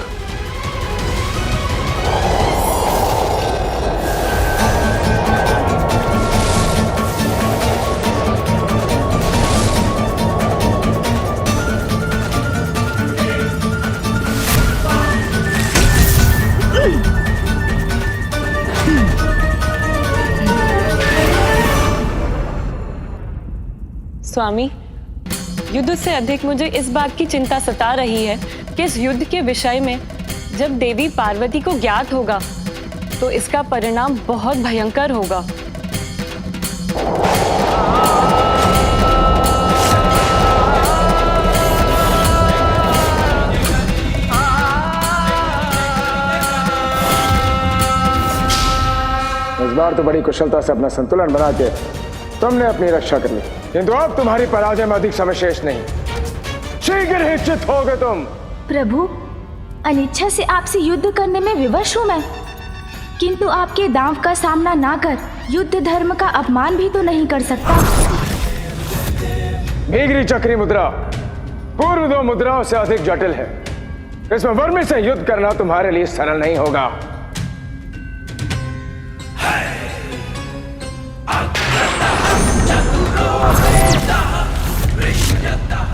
स्वामी, युद्ध से अधिक मुझे इस बात की चिंता सता रही है कि इस युद्ध के विषय में जब देवी पार्वती को ज्ञात होगा तो इसका परिणाम बहुत भयंकर होगा। इस बार तो बड़ी कुशलता से अपना संतुलन बना के तुमने अपनी रक्षा कर ली, किंतु अब तुम्हारी पराजय में अधिक समय शेष नहीं। शीघ्र ही चित होगे तुम। प्रभु, अनिच्छा से आपसे युद्ध करने में विवश हूँ मैं, किंतु आपके दांव का सामना ना कर युद्ध धर्म का अपमान भी तो नहीं कर सकता। भीगरी चक्री मुद्रा पूर्व 2 मुद्राओं से अधिक जटिल है। इसमें वर्मी से युद्ध करना तुम्हारे लिए सरल नहीं होगा।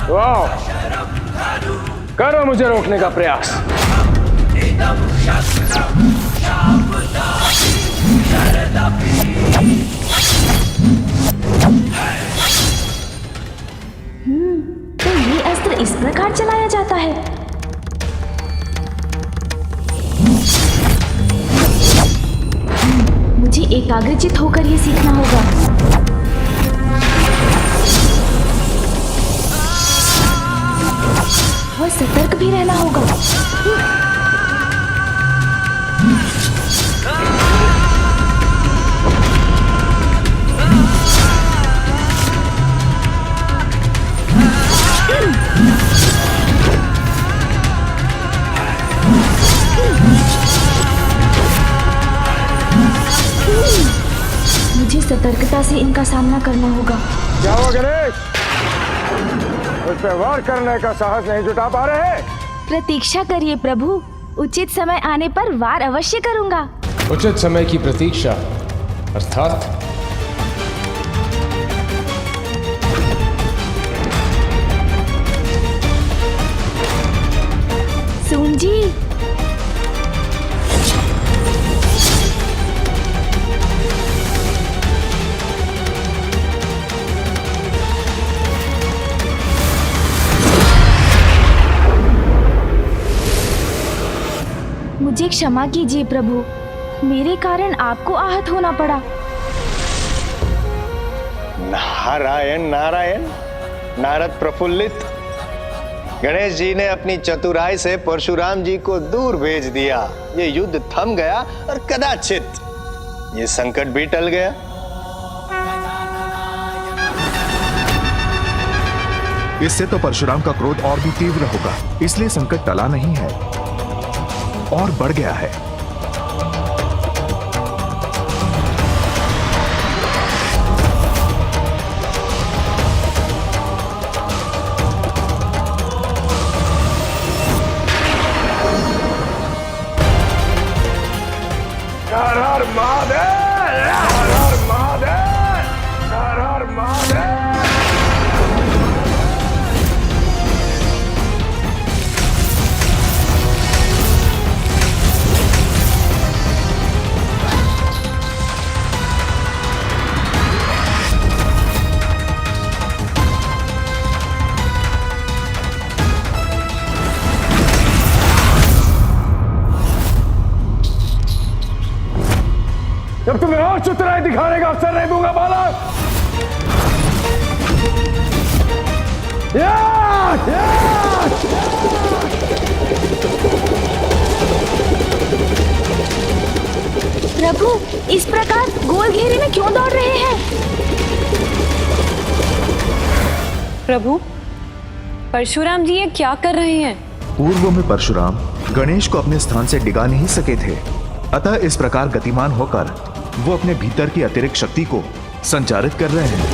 वाह, करो मुझे रोकने का प्रयास। तो ये अस्त्र इस प्रकार चलाया जाता है। मुझे एकाग्रचित होकर ये सीखना होगा। और सतर्क भी रहना होगा। मुझे सतर्कता से इनका सामना करना होगा। क्या हुआ गणेश? उस पे वार करने का साहस नहीं जुटा पा रहे? प्रतीक्षा करिए प्रभु, उचित समय आने पर वार अवश्य करूंगा। उचित समय की प्रतीक्षा अर्थात सुन जी, मुझे क्षमा कीजिए प्रभु, मेरे कारण आपको आहत होना पड़ा। नारायण नारायण। नारद प्रफुल्लित। गणेश जी ने अपनी चतुराई से परशुराम जी को दूर भेज दिया। ये युद्ध थम गया और कदाचित ये संकट भी टल गया। इससे तो परशुराम का क्रोध और भी तीव्र होगा, इसलिए संकट टला नहीं है और बढ़ गया है। हर हर महादेव, हर हर महादेव, हर हर महादेव। जब तुम्हें और चतुराई दिखाने का अवसर नहीं दूंगा बालक। प्रभु, इस प्रकार गोल घेरे में क्यों दौड़ रहे हैं? प्रभु, परशुराम जी ये क्या कर रहे हैं? पूर्व में परशुराम गणेश को अपने स्थान से डिगा नहीं सके थे, अतः इस प्रकार गतिमान होकर वो अपने भीतर की अतिरिक्त शक्ति को संचारित कर रहे हैं।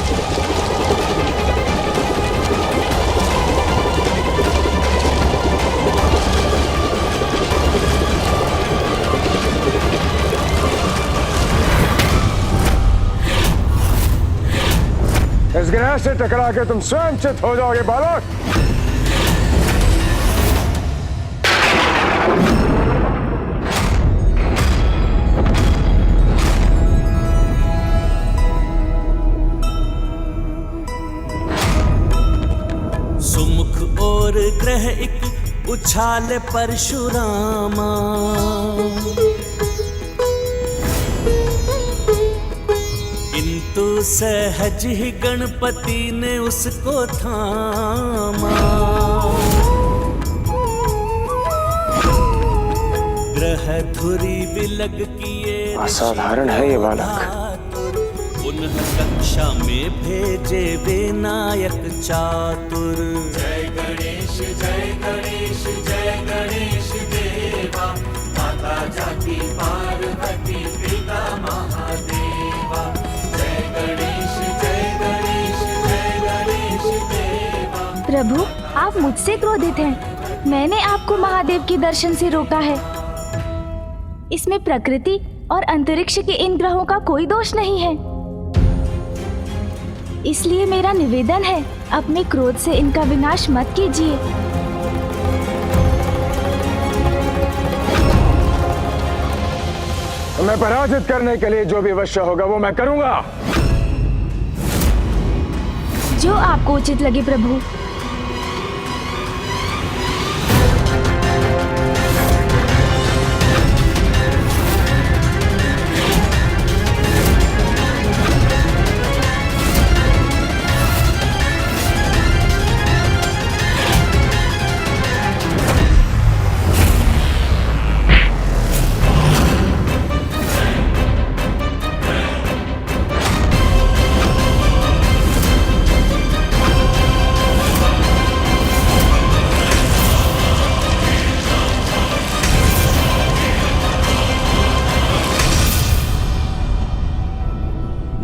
इस ग्रह से टकरा के तुम स्वयं चित हो जाओगे बालक। ग्रह एक उछाल परशुरामा। किंतु सहज ही गणपति ने उसको थामा। ग्रह धुरी विलग किए असाधारण है ये बालक। पुनः कक्षा में भेजे विनायक चातुर। जय गणेश जय गणेश जय गणेश देवा, माता जाकी पार्वती पिता महादेवा। जय गणेश जय गणेश जय गणेश देवा। प्रभु, आप मुझसे क्रोधित हैं। मैंने आपको महादेव के दर्शन से रोका है। इसमें प्रकृति और अंतरिक्ष के इन ग्रहों का कोई दोष नहीं है। इसलिए मेरा निवेदन है, अपने क्रोध से इनका विनाश मत कीजिए। मैं पराजित करने के लिए जो भी अवश्य होगा वो मैं करूंगा। जो आपको उचित लगे प्रभु।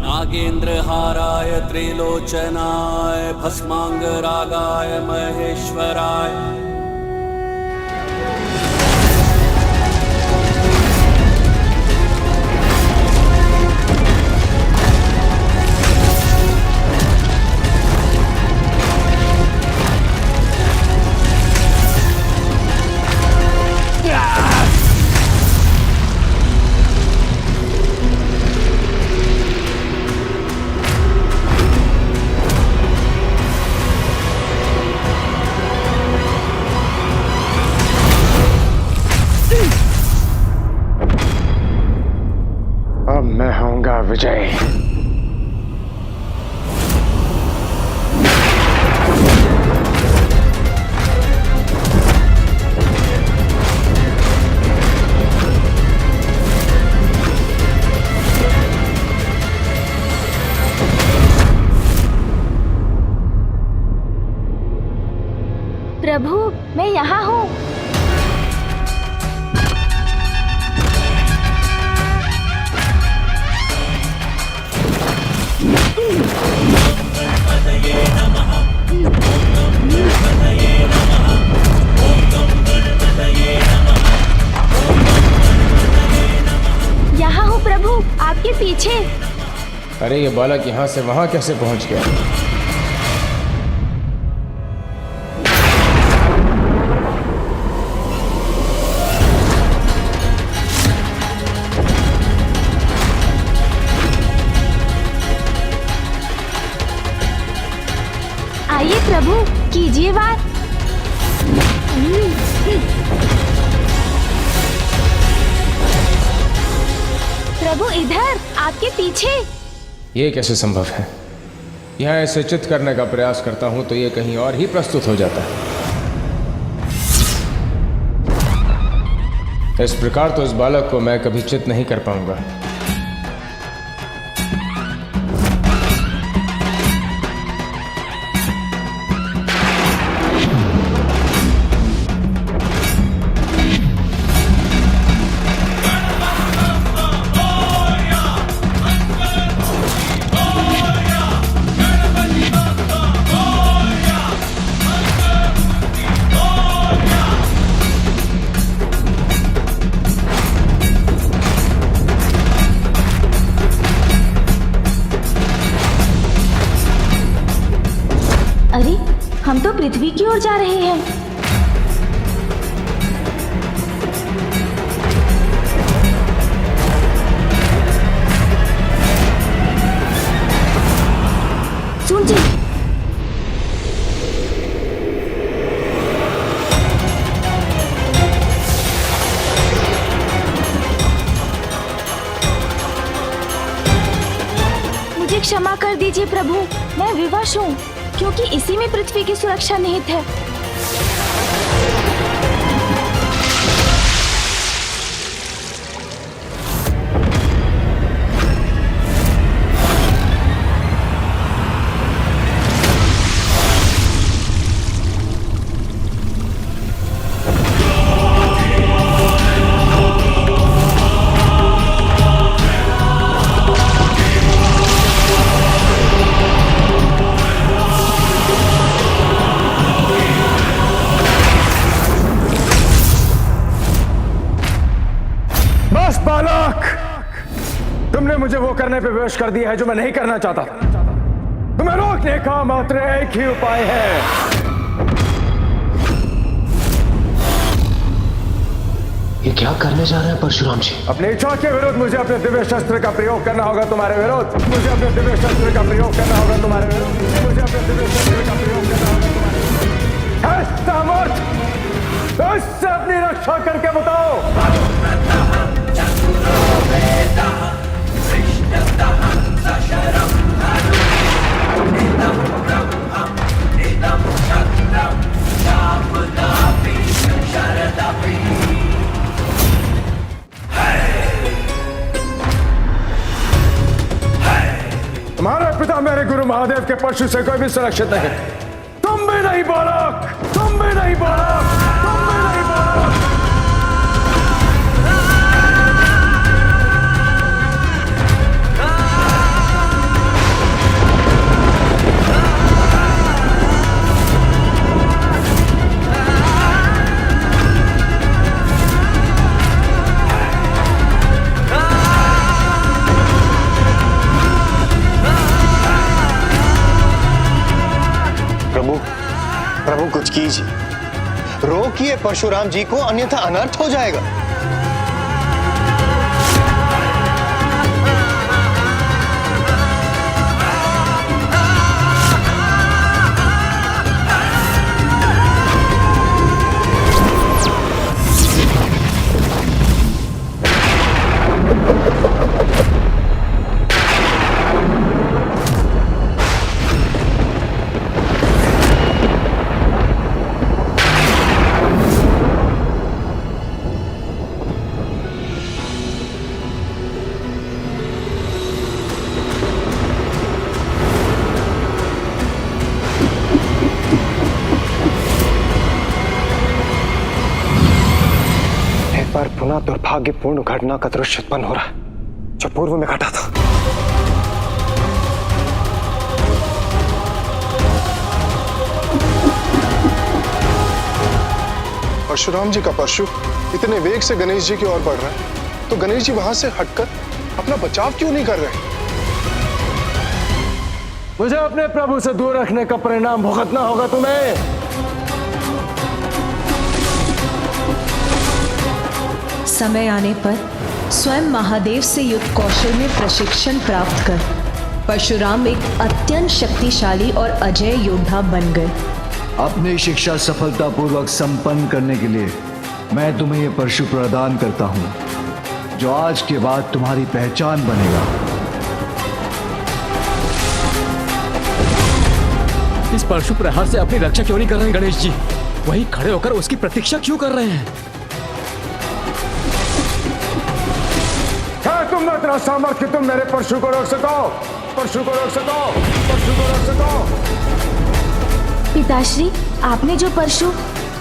नागेन्द्रहाराय त्रिलोचनाय भस्मांगरागाय महेश्वराय। अब मैं होऊंगा विजय। प्रभु, मैं यहाँ हूँ। यहाँ हूँ प्रभु, आपके पीछे। अरे ये बालक यहाँ से वहाँ कैसे पहुँच गया? आइए प्रभु, कीजिए बात। प्रभु इधर, आपके पीछे। ये कैसे संभव है? यहाँ ऐसे चित करने का प्रयास करता हूँ तो ये कहीं और ही प्रस्तुत हो जाता है। इस प्रकार तो इस बालक को मैं कभी चित नहीं कर पाऊंगा। अरे, हम तो पृथ्वी की ओर जा रहे हैं। सुन जी। क्षमा कर दीजिए प्रभु, मैं विवश हूँ क्योंकि इसी में पृथ्वी की सुरक्षा निहित है। बस बालक, तुमने मुझे वो करने पे विवश कर दिया है जो मैं नहीं करना चाहता था। तुम्हें रोकने का मात्र एक ही उपाय है। ये क्या करने जा रहे हैं परशुराम जी? अपनी इच्छा के विरुद्ध मुझे अपने दिव्य शस्त्र का प्रयोग करना होगा तुम्हारे विरुद्ध। मुझे अपने दिव्य शस्त्र का प्रयोग करना होगा तुम्हारे विरुद्ध। मुझे अपने दिव्य शस्त्र का प्रयोग करना होगा तुम्हारे विरुद्ध। है सामर्थ, तो इससे अपनी रक्षा करके बताओ। तुम्हारे पिता मेरे गुरु महादेव के परशु से कोई भी सुरक्षित नहीं। तुम भी नहीं बालक, तुम भी नहीं बालक, तुम भी नहीं बालक। प्रभु कुछ कीजिए, रोकिए परशुराम जी को, अन्यथा अनर्थ हो जाएगा। पुनः दुर्भाग्यपूर्ण घटना का दृश्य उत्पन्न हो रहा है जो पूर्व में घटा था। परशुराम जी का परशु इतने वेग से गणेश जी की ओर बढ़ रहा है, तो गणेश जी वहां से हटकर अपना बचाव क्यों नहीं कर रहे? मुझे अपने प्रभु से दूर रखने का परिणाम भुगतना होगा तुम्हें। समय आने पर स्वयं महादेव से युद्ध कौशल में प्रशिक्षण प्राप्त कर परशुराम एक अत्यंत शक्तिशाली और अजय योद्धा बन गए। अपनी शिक्षा सफलतापूर्वक संपन्न करने के लिए मैं तुम्हें यह परशु प्रदान करता हूं, जो आज के बाद तुम्हारी पहचान बनेगा। इस परशु प्रहार से अपनी रक्षा क्यों नहीं कर रहे हैं गणेश जी? वहीं खड़े होकर उसकी प्रतीक्षा क्यों कर रहे हैं? तुम में इतना सामर्थ्य कि तुम मेरे परशु को रोक सको, परशु को रोक सको, परशु को रोक सको। पिताश्री, आपने जो परशु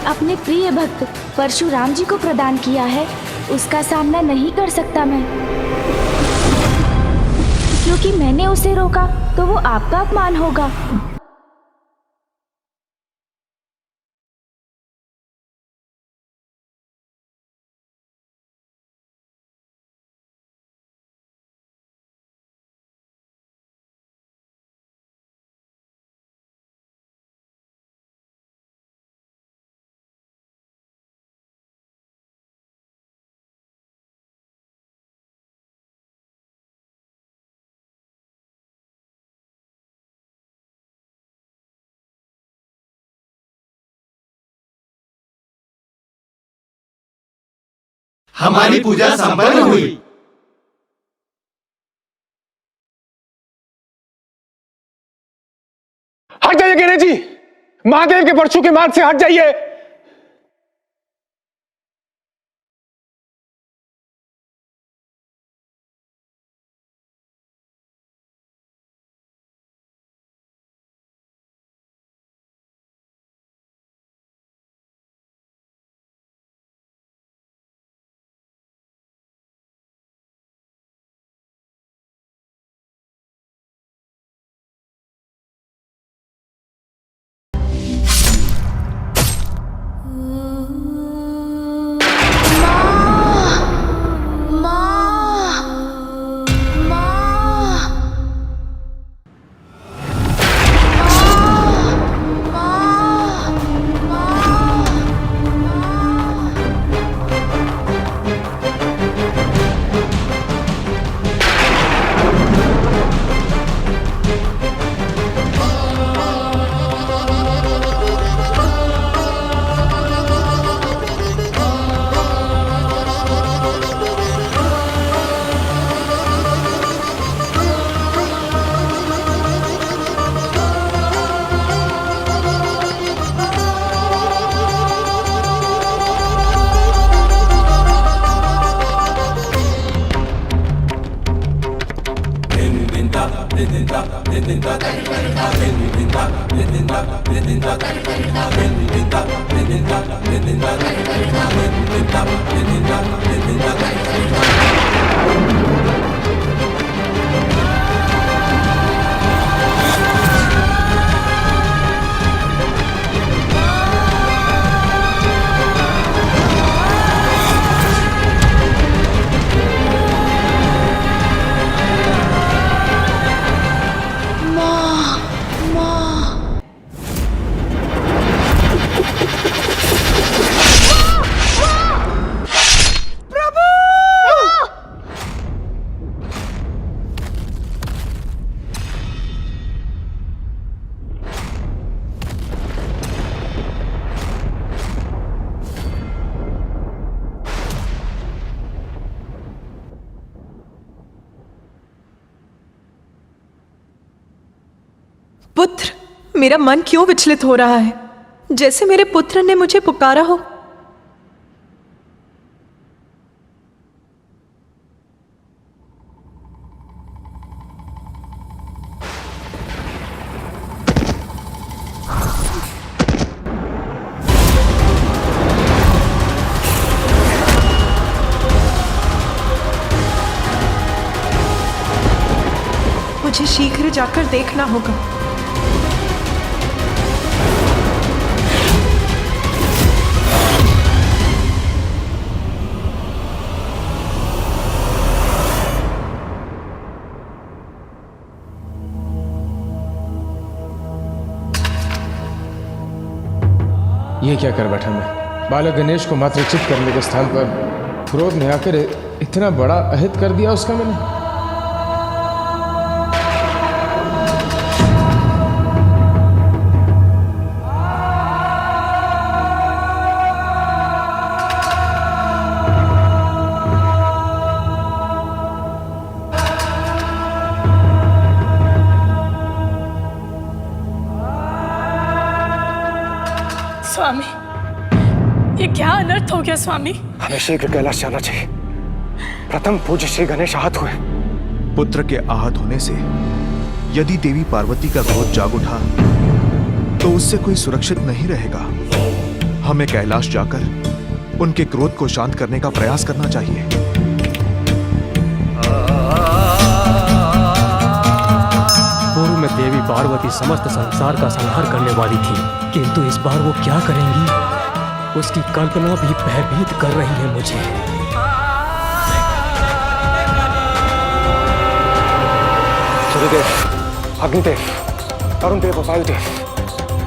अपने प्रिय भक्त परशुराम जी को प्रदान किया है, उसका सामना नहीं कर सकता मैं, क्योंकि मैंने उसे रोका तो वो आपका अपमान होगा। हमारी पूजा संपन्न हुई। हट जाइए गणेश जी, महादेव के परशु के मार्ग से हट जाइए। पुत्र, मेरा मन क्यों विचलित हो रहा है, जैसे मेरे पुत्र ने मुझे पुकारा हो। मुझे शीघ्र जाकर देखना होगा। ये क्या कर बैठा मैं? बालक गणेश को मात्रचित करने के स्थान पर क्रोध में आकर इतना बड़ा अहित कर दिया उसका मैंने। स्वामी, ये क्या अनर्थ हो गया स्वामी? हमें शीघ्र कैलाश जाना चाहिए। प्रथम पूज्य श्री गणेश आहत हुए। पुत्र के आहत होने से यदि देवी पार्वती का क्रोध जाग उठा तो उससे कोई सुरक्षित नहीं रहेगा। हमें कैलाश जाकर उनके क्रोध को शांत करने का प्रयास करना चाहिए। पूर्व में देवी पार्वती समस्त संसार का संहार करने वाली थी, किंतु इस बार वो क्या करेंगी, उसकी कल्पना भी भयभीत कर रही है मुझे। सूर्यदेव, अग्निदेव, अरुण देव और वायुदेव,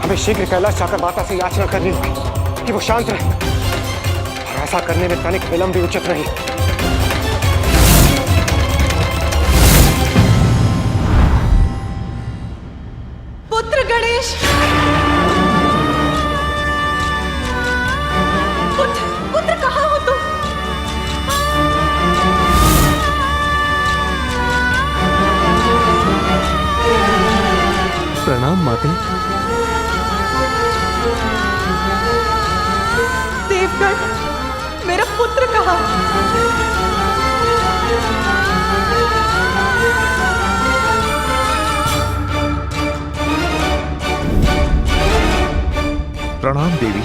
हमें शीघ्र कैलाश जाकर माता से याचना करनी होगी कि वो शांत रहे, और ऐसा करने में तनिक विलंब भी उचित नहीं। पुत्र गणेश, पुत्र कहाँ हो तुम? प्रणाम माते। प्रणाम देवी।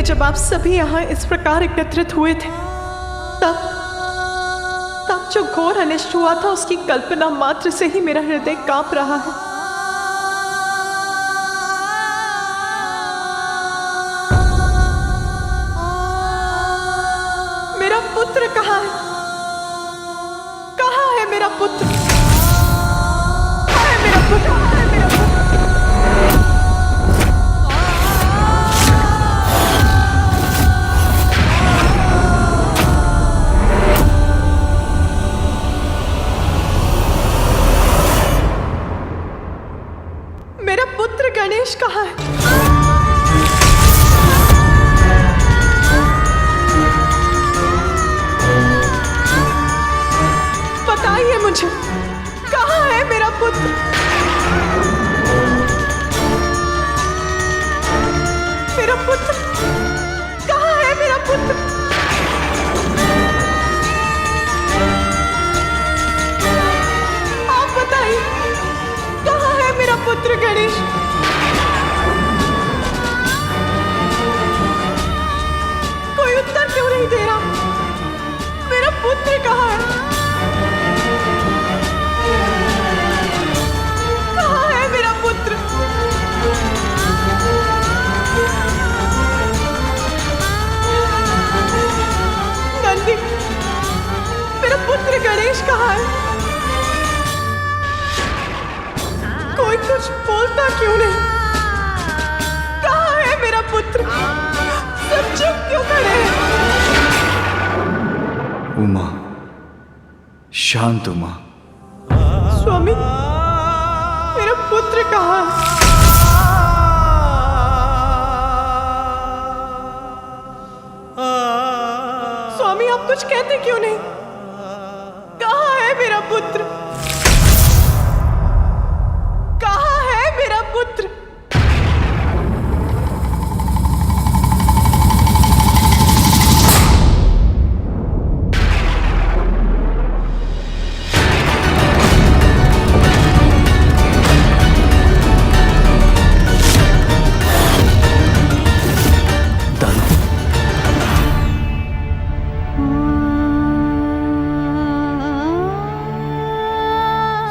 जब आप सभी यहाँ इस प्रकार एकत्रित हुए थे, तब जो घोर अनिष्ट हुआ था उसकी कल्पना मात्र से ही मेरा हृदय कांप रहा है। मेरा पुत्र कहाँ है? कहाँ है मेरा पुत्र? कहाँ है मेरा पुत्र? कहाँ है मेरा पुत्र? गणेश कहाँ है? बताइए मुझे, कहाँ है मेरा पुत्र? मेरा पुत्र कहाँ है? मेरा पुत्र आप बताइए, कहाँ है मेरा पुत्र गणेश? क्यों नहीं दे रहा? मेरा पुत्र कहाँ है? कहाँ है मेरा पुत्र? नंदी, मेरा पुत्र गणेश कहाँ है? कोई कुछ बोलता क्यों नहीं? कहाँ है मेरा पुत्र? सब चुप क्यों खड़े हैं? उमा, शांत उमा। स्वामी, मेरा पुत्र कहाँ है? स्वामी, आप कुछ कहते क्यों नहीं? कहाँ है मेरा पुत्र? कहाँ है मेरा पुत्र?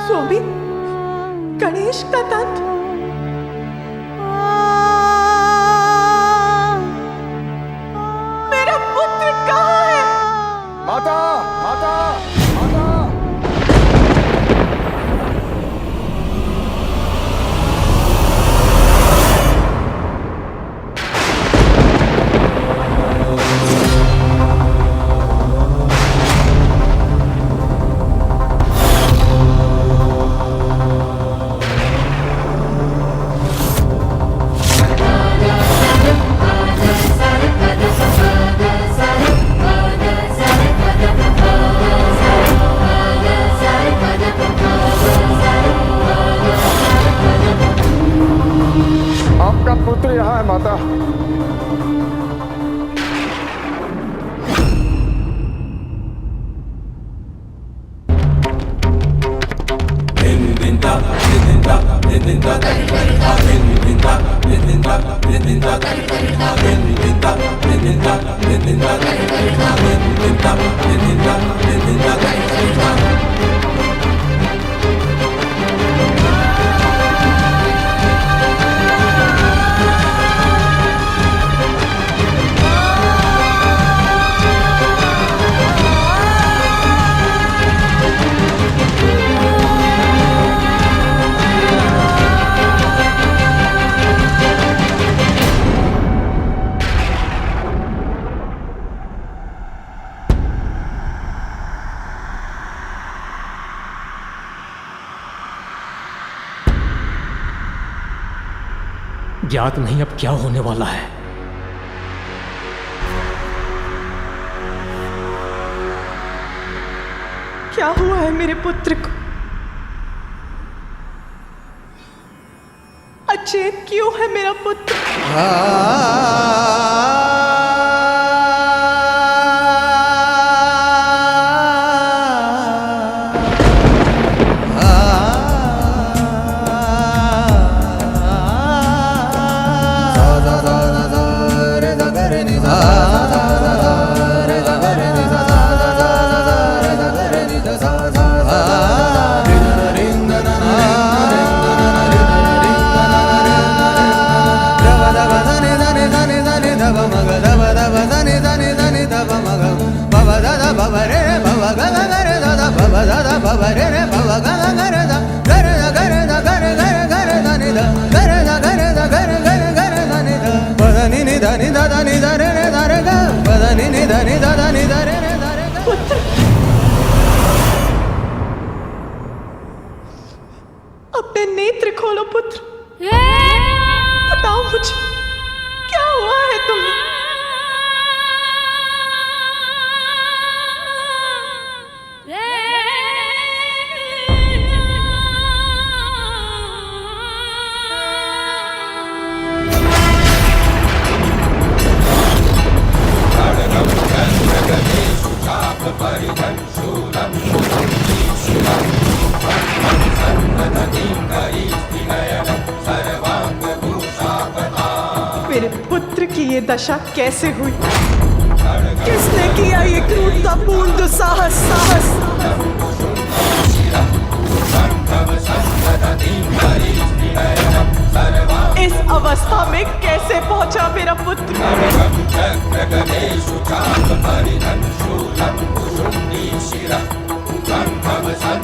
स्वामी, गणेश का दंत। मेरा पुत्र कहाँ है? माता, माता, माता। आपका पुत्र यहाँ है माता। ज्ञात नहीं अब क्या होने वाला है। क्या हुआ है मेरे पुत्र को? अचेत क्यों है मेरा पुत्र? अपने नेत्र खोलो पुत्र, बताओ मुझे क्या हुआ है तुम्हें? मेरे पुत्र की ये दशा कैसे हुई? किसने किया ये क्रूरतापूर्ण दुस्साहस? इस अवस्था में कैसे पहुंचा मेरा पुत्र?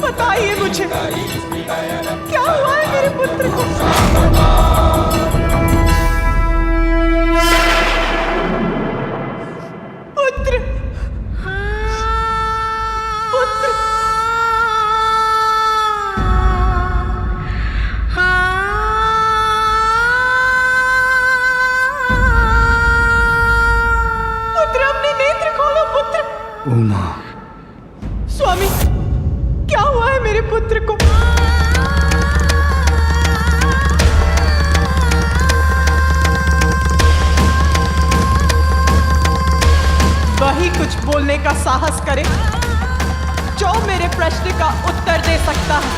बताइए मुझे क्या हुआ है मेरे पुत्र को? पुत्र, पुत्र, पुत्र अपने नेत्र खोलो पुत्र। उमा, स्वामी क्या हुआ है मेरे पुत्र को? वही कुछ बोलने का साहस करे जो मेरे प्रश्न का उत्तर दे सकता है।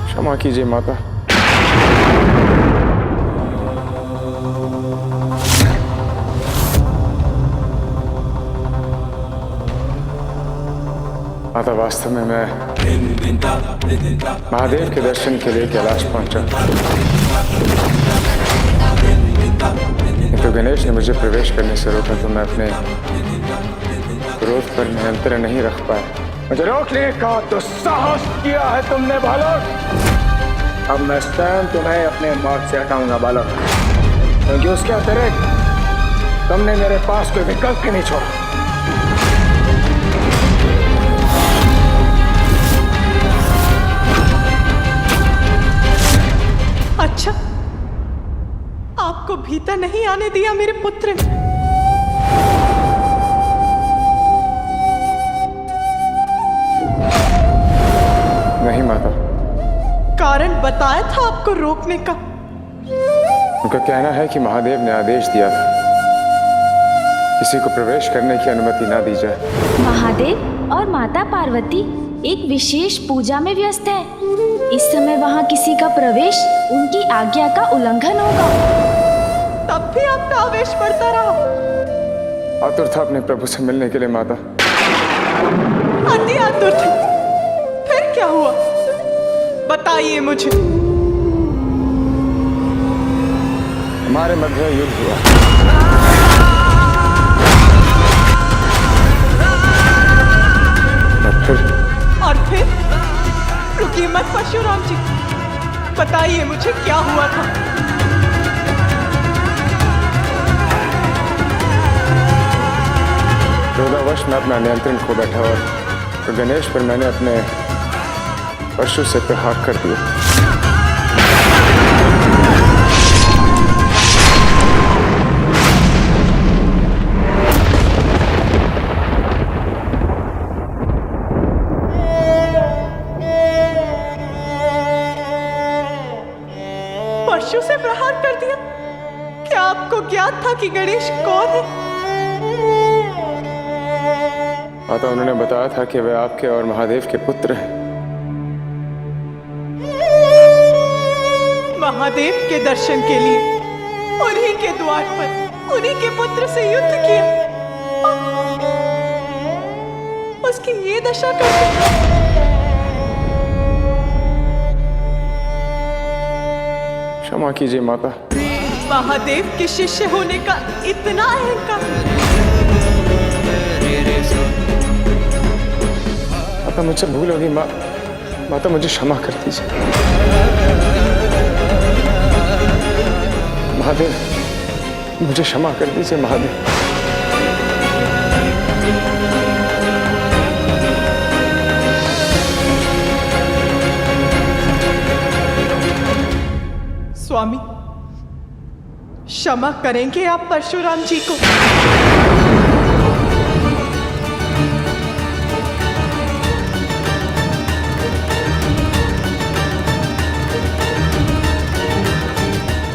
क्षमा कीजिए माता। माता वास्तव में मैं महादेव के दर्शन के लिए कैलाश पहुंचा, तो गणेश ने मुझे प्रवेश करने से रोका, तो मैं अपने क्रोध पर नियंत्रण नहीं रख पाया। मुझे रोकने का दुस्साहस किया है तुमने बालक। अब मैं स्वयं तुम्हें अपने मार्ग से हटाऊंगा बालक, क्योंकि उसके अतिरिक्त तुमने मेरे पास कोई विकल्प ही नहीं छोड़ा। अच्छा, आपको भीतर नहीं आने दिया मेरे पुत्र ने? नहीं माता। कारण बताया था आपको रोकने का? उनका कहना है कि महादेव ने आदेश दिया था किसी को प्रवेश करने की अनुमति ना दी जाए। महादेव और माता पार्वती एक विशेष पूजा में व्यस्त है। इस समय वहाँ किसी का प्रवेश उनकी आज्ञा का उल्लंघन होगा। तब भी आपका आवेश बढ़ता रहा। आतुर था अपने प्रभु से मिलने के लिए माता। अति आतुर थे। फिर क्या हुआ? बताइए मुझे। हमारे मध्य युद्ध हुआ। और फिर रुकिए मत परशुराम जी, बताइए मुझे क्या हुआ था? क्रोधावश मैं अपना नियंत्रण खो बैठा और गणेश पर मैंने अपने परशु से प्रहार कर दिया। परशु से प्रहार कर दिया? क्या आपको ज्ञात था कि गणेश कौन है? माता, उन्होंने बताया था कि वे आपके और महादेव के पुत्र हैं। महादेव के दर्शन के लिए उन्हीं के द्वार पर उन्हीं के पुत्र से युद्ध किया, उसकी ये दशा कर दी। क्षमा कीजिए माता। महादेव के शिष्य होने का इतना अहंकार। माता, मुझसे भूल होगी। माता, मुझे क्षमा कर दीजिए। महादेव, मुझे क्षमा कर दीजिए महादेव। स्वामी, क्षमा करेंगे आप परशुराम जी को?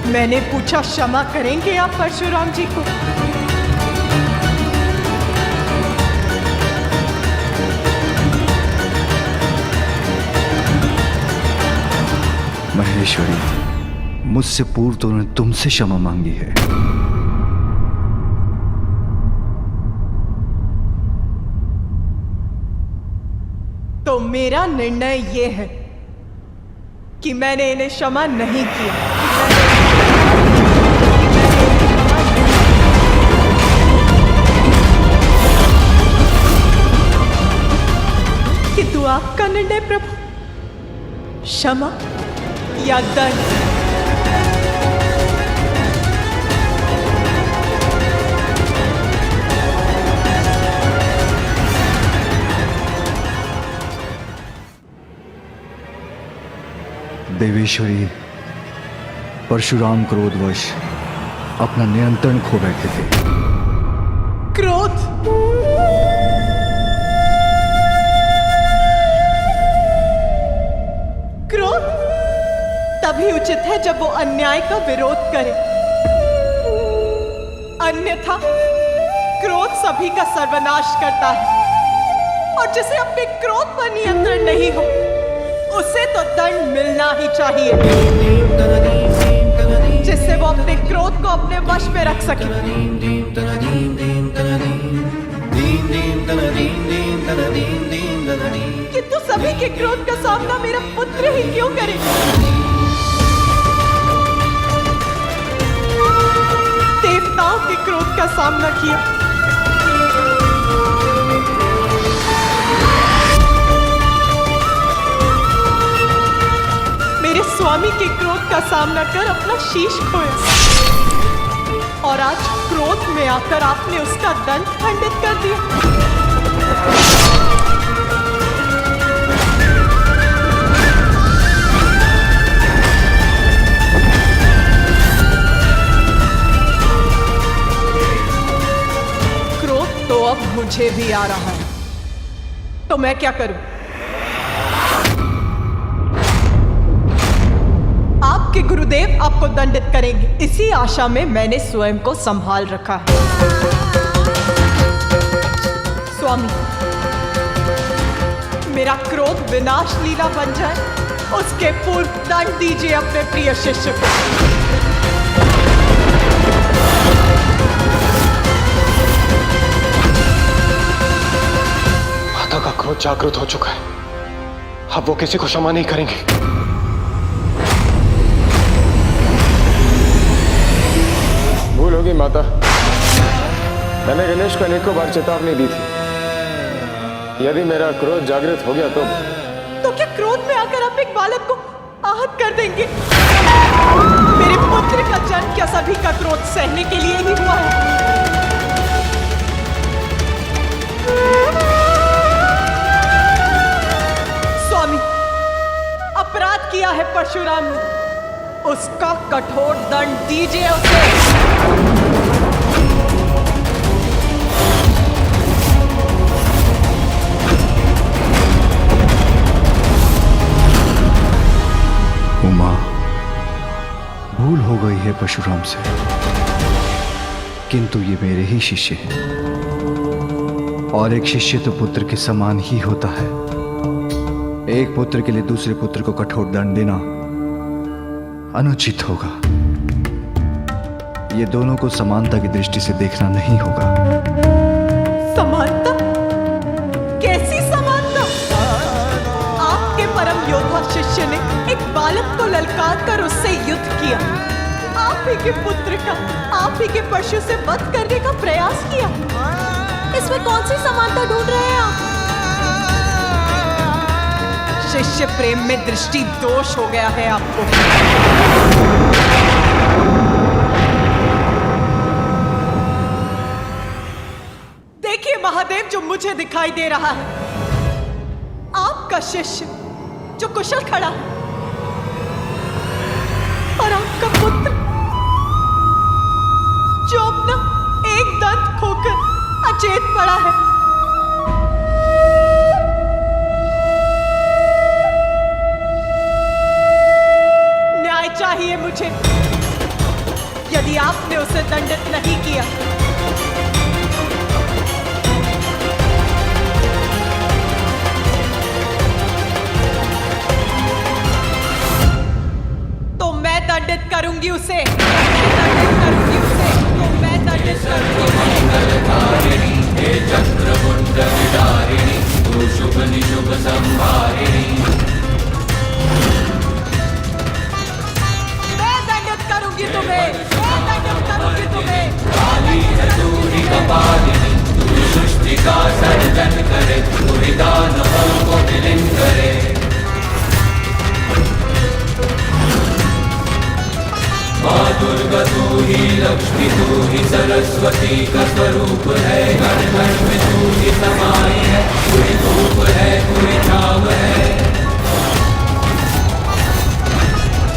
मैंने पूछा, क्षमा करेंगे आप परशुराम जी को? महेश्वरी, मुझसे पूर्व तो उन्होंने तुमसे क्षमा मांगी है। तो मेरा निर्णय यह है कि मैंने इन्हें क्षमा नहीं किया। किंतु आपका निर्णय प्रभु, क्षमा या दंड? देवेश्वरी, परशुराम क्रोधवश अपना नियंत्रण खो बैठे थे। क्रोध? क्रोध तभी उचित है जब वो अन्याय का विरोध करे, अन्यथा क्रोध सभी का सर्वनाश करता है। और जिसे अपने क्रोध पर नियंत्रण नहीं हो, उसे तो दंड मिलना ही चाहिए, जिससे वो अपने क्रोध को अपने वश में रख सके। किंतु सभी के क्रोध का सामना मेरा पुत्र ही क्यों करे? देवताओं के क्रोध का सामना किया, मेरे स्वामी के क्रोध का सामना कर अपना शीश खोया, और आज क्रोध में आकर आपने उसका दंड खंडित कर दिया। क्रोध तो अब मुझे भी आ रहा है, तो मैं क्या करूं? आपके गुरुदेव आपको दंडित करेंगे, इसी आशा में मैंने स्वयं को संभाल रखा है। स्वामी, मेरा क्रोध विनाश लीला बन जाए, उसके पूर्व दंड दीजिए अपने प्रिय शिष्य को। माता का क्रोध जागृत हो चुका है, अब वो किसी को क्षमा नहीं करेंगे। भूल होगी माता, मैंने गणेश को अनेकों बार चेतावनी दी थी, यदि मेरा क्रोध जागृत हो गया तो क्या क्रोध में आकर आप एक बालक को आहत कर देंगे? मेरे पुत्र का जन्म क्या सभी का क्रोध सहने के लिए ही हुआ है? स्वामी, अपराध किया है परशुराम ने, उसका कठोर दंड दीजिए उसे। उमा, भूल हो गई है परशुराम से, किंतु ये मेरे ही शिष्य हैं और एक शिष्य तो पुत्र के समान ही होता है। एक पुत्र के लिए दूसरे पुत्र को कठोर दंड देना अनुचित होगा। ये दोनों को समानता की दृष्टि से देखना नहीं होगा। समानता? कैसी समानता? आपके परम योद्धा शिष्य ने एक बालक को ललकार कर उससे युद्ध किया, आप ही के पुत्र का, आप ही के परशु से वध करने का प्रयास किया। इसमें कौन सी समानता ढूंढ रहे हैं आप? शिष्य प्रेम में दृष्टि दोष हो गया है आपको। देखिए महादेव, जो मुझे दिखाई दे रहा है, आपका शिष्य जो कुशल खड़ा है और आपका पुत्र जो अपना एक दंत खोकर अचेत पड़ा है। न्याय चाहिए मुझे। यदि आपने उसे दंडित नहीं किया तो मैं दंडित करूंगी उसे, दंडित करूंगी उसे, तो मैं दंडित करूंगी। शुभ निशुभ संहारिणी, मैं दंडित करूंगी तुम्हें, मैं दंडित करूंगी तुम्हें। काली है दूरी कपालिनी, तू सृष्टि का सर्जन करे, तू दानवों को विलीन करे। माँ दुर्गा तू ही लक्ष्मी, तू ही सरस्वती का स्वरूप है। घर घर में तू ही समाई है, तू ही धूप है, तू ही छाव है।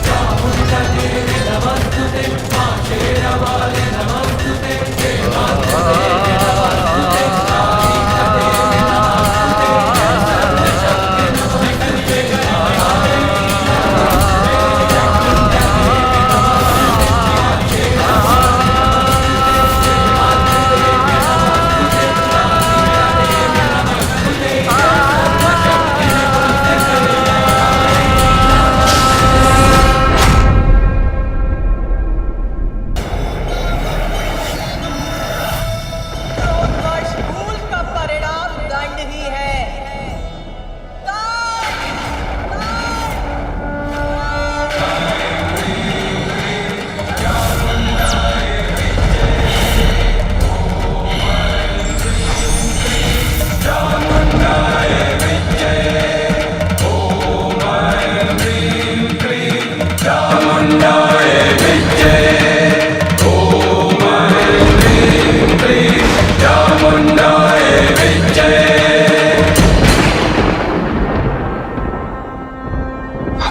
चामुंडा तेरे नमस्तुते, माँ शेरा वाले नमस्तुते, देवा तेरे नमस्तुते, कालिका तेरे नमस्तुते, सर्वशक्ति नमः करिवे गणाय।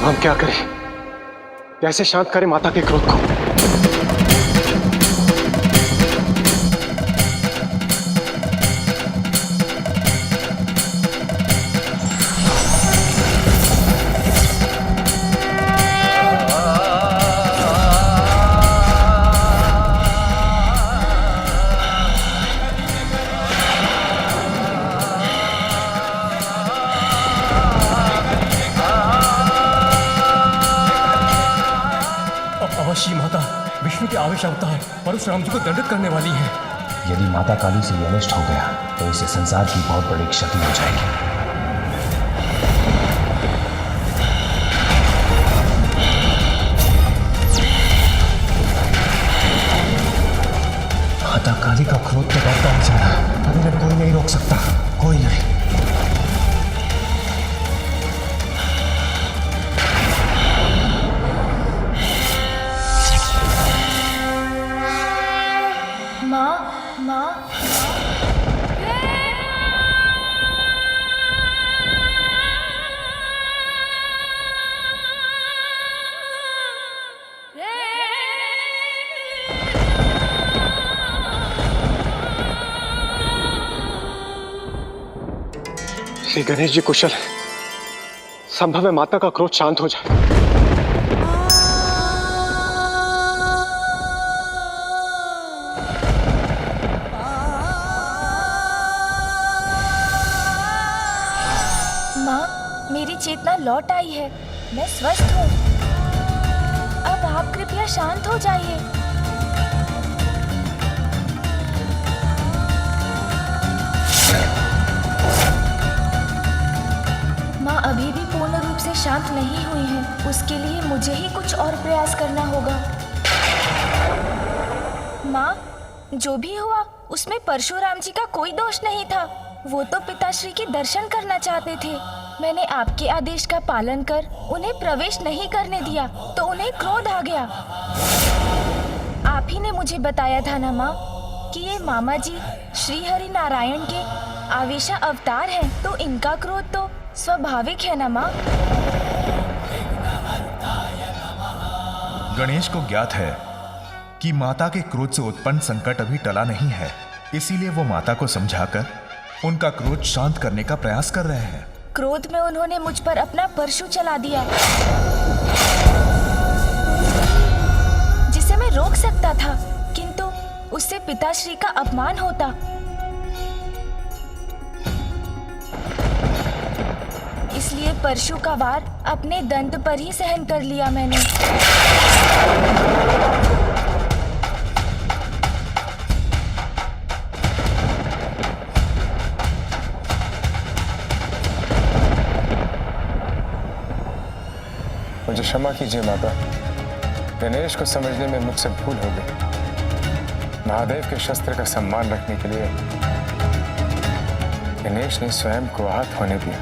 हम क्या करें? कैसे शांत करें माता के क्रोध को? अवश्य माता विष्णु के आवेश अवतार परशुराम जी को दंडित करने वाली है। यदि माता काली से ये अनिष्ट हो गया तो इसे संसार की बहुत बड़ी क्षति हो जाएगी। माता काली का क्रोध तो बढ़ता ही जा रहा है, अब इन्हें कोई नहीं रोक सकता, कोई नहीं। माँ यदि गणेश जी कुशल है, संभव है माता का क्रोध शांत हो जाए। माँ, मेरी चेतना लौट आई है, मैं स्वस्थ हूँ। अब आप कृपया शांत हो जाइए। माँ अभी भी पूर्ण रूप से शांत नहीं हुई हैं। उसके लिए मुझे ही कुछ और प्रयास करना होगा। माँ, जो भी हुआ उसमें परशुराम जी का कोई दोष नहीं था। वो तो पिताश्री के दर्शन करना चाहते थे। मैंने आपके आदेश का पालन कर उन्हें प्रवेश नहीं करने दिया तो उन्हें क्रोध आ गया। आप ही ने मुझे बताया था ना माँ कि ये मामा जी श्री हरि नारायण के आवेशा अवतार हैं, तो इनका क्रोध तो स्वाभाविक है ना माँ। गणेश को ज्ञात है कि माता के क्रोध से उत्पन्न संकट अभी टला नहीं है, इसीलिए वो माता को समझाकर उनका क्रोध शांत करने का प्रयास कर रहे हैं। क्रोध में उन्होंने मुझ पर अपना परशु चला दिया, जिसे मैं रोक सकता था, किंतु उससे पिताश्री का अपमान होता। इसलिए परशु का वार अपने दंत पर ही सहन कर लिया मैंने। मुझे क्षमा कीजिए माता, गणेश को समझने में मुझसे भूल हो गई। महादेव के शस्त्र का सम्मान रखने के लिए गणेश ने स्वयं को आहत होने दिया।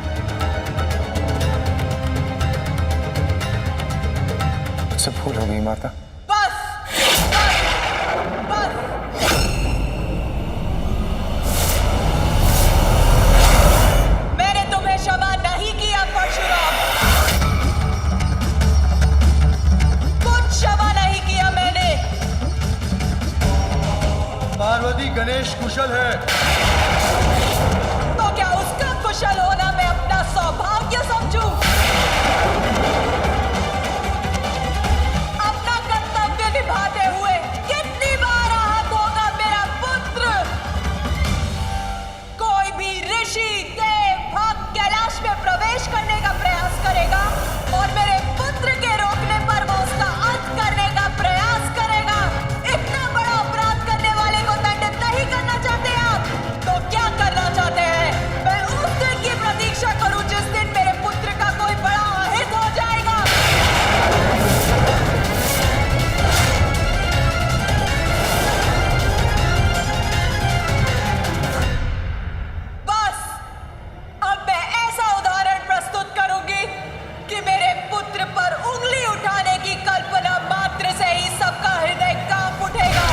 मुझसे भूल हो गई माता। मैंने तुम्हें क्षमा नहीं किया परशुराम, कुछ क्षमा नहीं किया मैंने। पार्वती, गणेश कुशल है। तो क्या उसका कुशल होना मैं अपना सौभाग्य समझूं? अपना कर्तव्य निभाते हुए कितनी बार आहत होगा मेरा पुत्र। कोई भी ऋषि, देव, भक्त कैलाश में प्रवेश करने का प्रयास करेगा और मेरे पुत्र के रोकने पर वो उसका अंत करने का प्रयास करेगा। इतना बड़ा अपराध करने वाले को दंडित नहीं करना चाहते आप? तो क्या करना चाहते हैं? मैं उस दिन की प्रतीक्षा करूं जिस दिन मेरे पुत्र का कोई बड़ा अहित हो जाएगा। बस अब मैं ऐसा उदाहरण प्रस्तुत करूंगी कि मेरे पुत्र पर उंगली उठाने की कल्पना मात्र से ही सबका हृदय कांप उठेगा।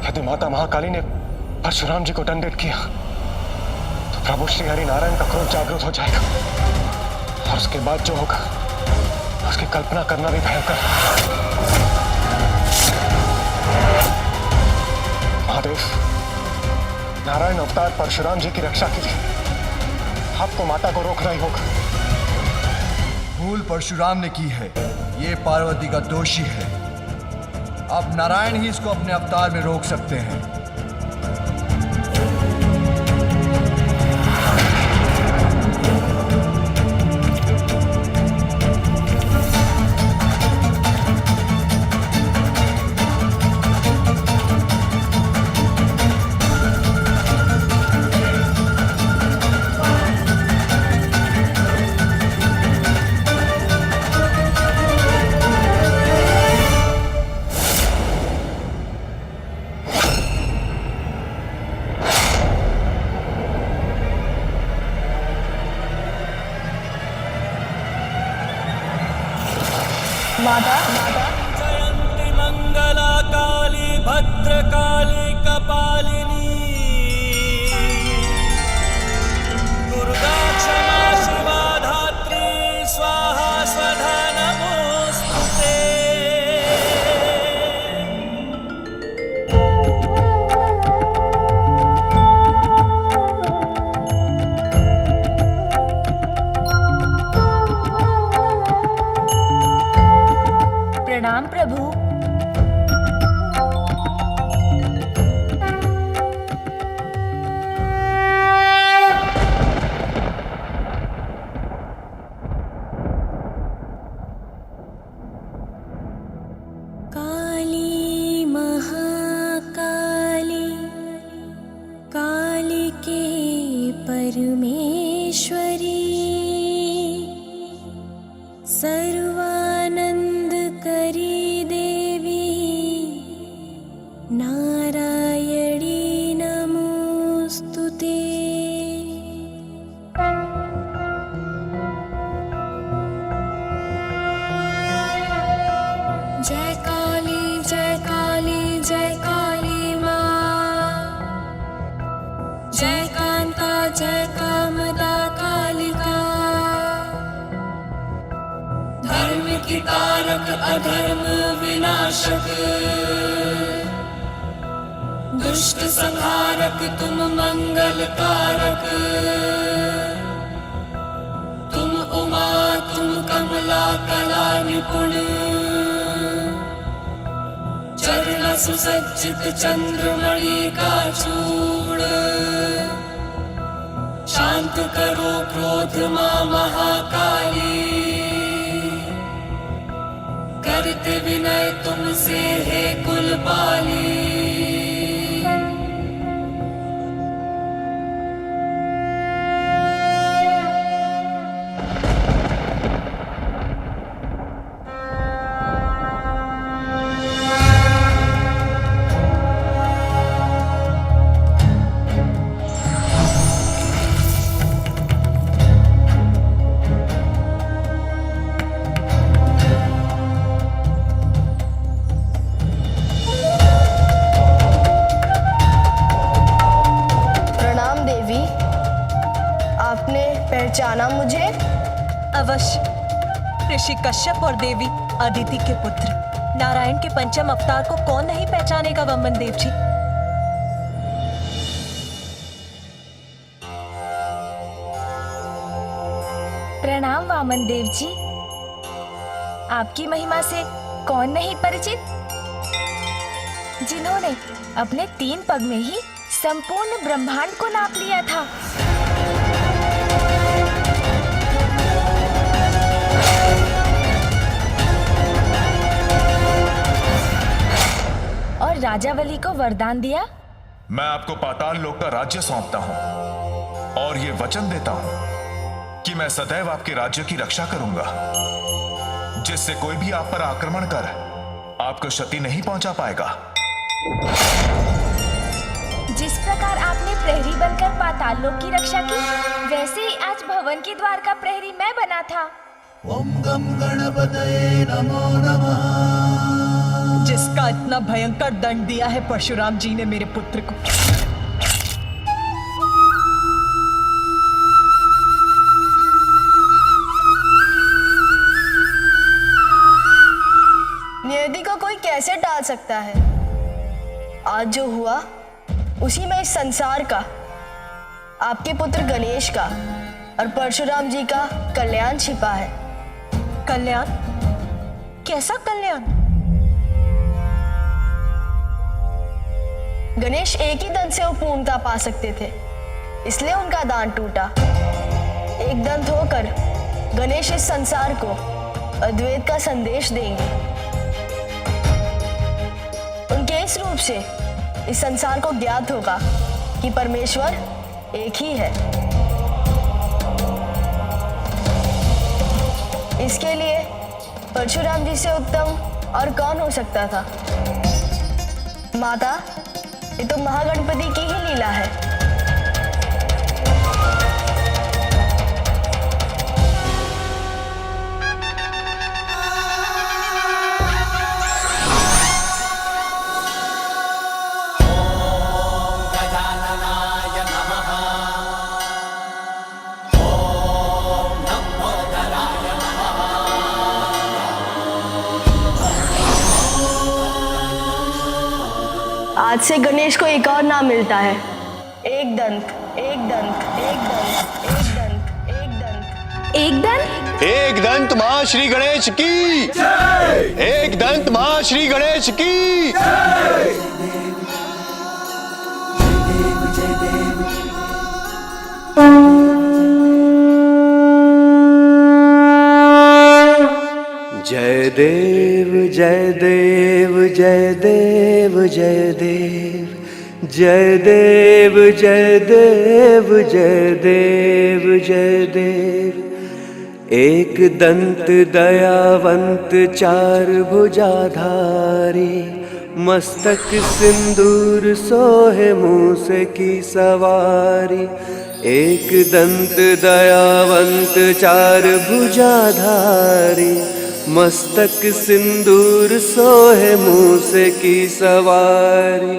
यदि माता महाकाली ने परशुराम जी को दंडित किया तो प्रभु श्री हरि नारायण का क्रोध जागृत हो जाएगा, और उसके बाद जो होगा उसकी कल्पना करना भी भयंकर। महादेव, नारायण अवतार परशुराम जी की रक्षा के लिए आपको माता को रोकना ही होगा। भूल परशुराम ने की है, ये पार्वती का दोषी है। अब नारायण ही इसको अपने अवतार में रोक सकते हैं। माता, मुक्तिकारक अधर्म विनाशक, दुष्ट संहारक तुम मंगल कारक, तुम उमा तुम कमला कला निपुण, चरण सुसज्जित चंद्रमणि का चूड़, शांत करो क्रोध मां महाकाली, करते विनय तुमसे हे कुलपाली। पहचाना मुझे? अवश्य, ऋषि कश्यप और देवी अदिति के पुत्र नारायण के पंचम अवतार को कौन नहीं पहचानेगा वामन देव जी। प्रणाम वामन देव जी। आपकी महिमा से कौन नहीं परिचित, जिन्होंने अपने 3 पग में ही संपूर्ण ब्रह्मांड को नाप लिया था। और राजावली को वरदान दिया। मैं आपको पाताल लोक का राज्य सौंपता हूं और ये वचन देता हूं कि मैं सदैव आपके राज्य की रक्षा करूंगा, जिससे कोई भी आप पर आक्रमण कर आपको क्षति नहीं पहुंचा पाएगा। जिस प्रकार आपने प्रहरी बनकर पाताल लोक की रक्षा की, वैसे ही आज भवन के द्वार का प्रहरी मैं बना था। ओम गम गणपतये नमो नमः। जिसका इतना भयंकर दंड दिया है परशुराम जी ने मेरे पुत्र को। नियति को कोई कैसे टाल सकता है? आज जो हुआ उसी में इस संसार का, आपके पुत्र गणेश का और परशुराम जी का कल्याण छिपा है। कल्याण? कैसा कल्याण? गणेश एक ही दंत से वो पूर्णता पा सकते थे, इसलिए उनका दान टूटा। एक दंत होकर गणेश इस संसार को अद्वैत का संदेश देंगे। उनके इस रूप से इस संसार को ज्ञात होगा कि परमेश्वर एक ही है। इसके लिए परशुराम जी से उत्तम और कौन हो सकता था? माता, ये तो महागणपति की ही लीला है। आज से गणेश को एक और नाम मिलता है, एक दंत, एक दंत, एक दंत, एक दंत, एक दंत, एक दंत। एक दंत महाश्री गणेश की जय। एक दंत महाश्री गणेश की जय। जय देव जय देव जय देव जय देव जय देव जय देव जय देव जय देव। एक दंत दयावंत चार भुजाधारी, मस्तक सिंदूर सोहे मूस की सवारी। एक दंत दयावंत चार भुजाधारी, मस्तक सिंदूर सोहे मूस की सवारी।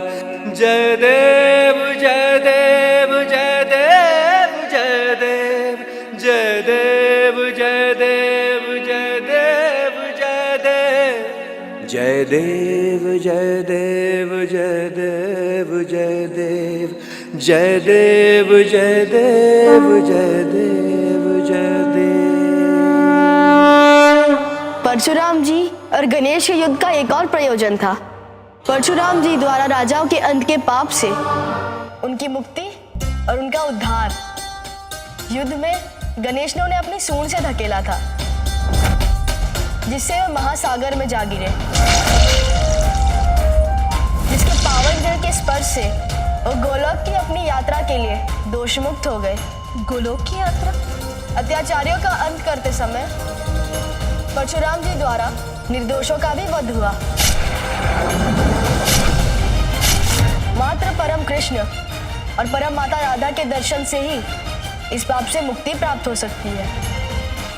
जय देव जय देव जय देव जय देव जय देव जय देव जय देव जय जय देव जय देव जय देव जय देव जय देव जय देव जय देव जय देव। परशुराम जी और गणेश के युद्ध का एक और प्रयोजन था। परशुराम जी द्वारा राजाओं के अंत के पाप से उनकी मुक्ति और उनका उद्धार। युद्ध में गणेश ने उन्हें अपनी सूंड से धकेला था, जिससे वे महासागर में जा गिरे, जिसके पावन जल के स्पर्श से वो गोलोक की अपनी यात्रा के लिए दोषमुक्त हो गए। गोलोक की यात्रा? अत्याचारियों का अंत करते समय परशुराम जी द्वारा निर्दोषों का भी वध हुआ। मात्र परम कृष्ण और परम माता राधा के दर्शन से ही इस पाप से मुक्ति प्राप्त हो सकती है,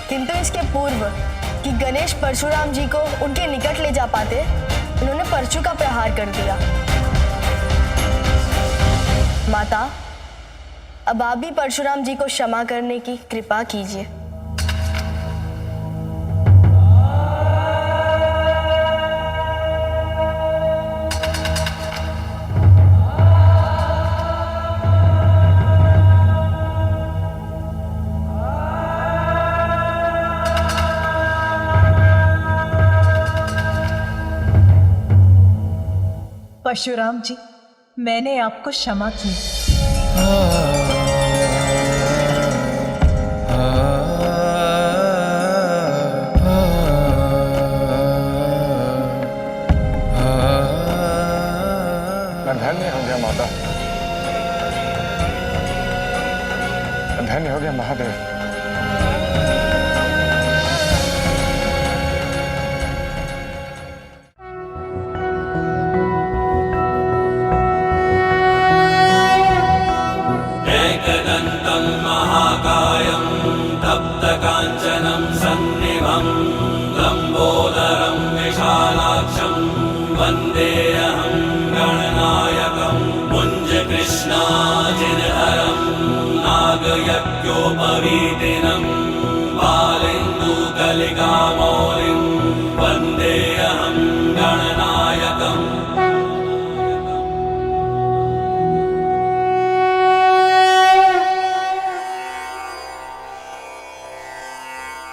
किंतु इसके पूर्व कि गणेश परशुराम जी को उनके निकट ले जा पाते, उन्होंने परशु का प्रहार कर दिया। माता, अब आप भी परशुराम जी को क्षमा करने की कृपा कीजिए। परशुराम जी, मैंने आपको क्षमा की। मैं धन्य हो गया माता, धन्य हो गया महादेव। एकदन्तं महाकायं तप्तकाञ्चनं सन्निभं लम्बोदरं विशालाक्षं वन्देऽहं गणनायकं पुञ्जकृष्णाजिनहरं नागयज्ञोपवीतिनं बालेन्दुकलिकामौलिं वन्देऽहं गणनायकम्।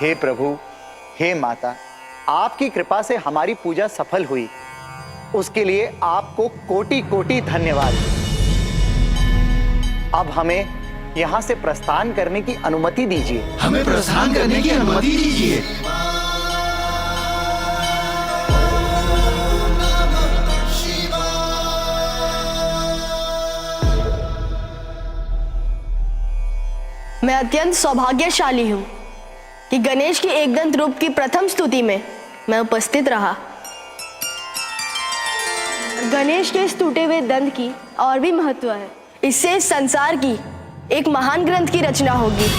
हे प्रभु, हे माता, आपकी कृपा से हमारी पूजा सफल हुई, उसके लिए आपको कोटि कोटि धन्यवाद। अब हमें यहाँ से प्रस्थान करने की अनुमति दीजिए। हमें प्रस्थान करने की अनुमति दीजिए। मैं अत्यंत सौभाग्यशाली हूँ कि गणेश की एकदंत रूप की प्रथम स्तुति में मैं उपस्थित रहा। गणेश के इस टूटे हुए दंत की और भी महत्व है। इससे इस संसार की एक महान ग्रंथ की रचना होगी।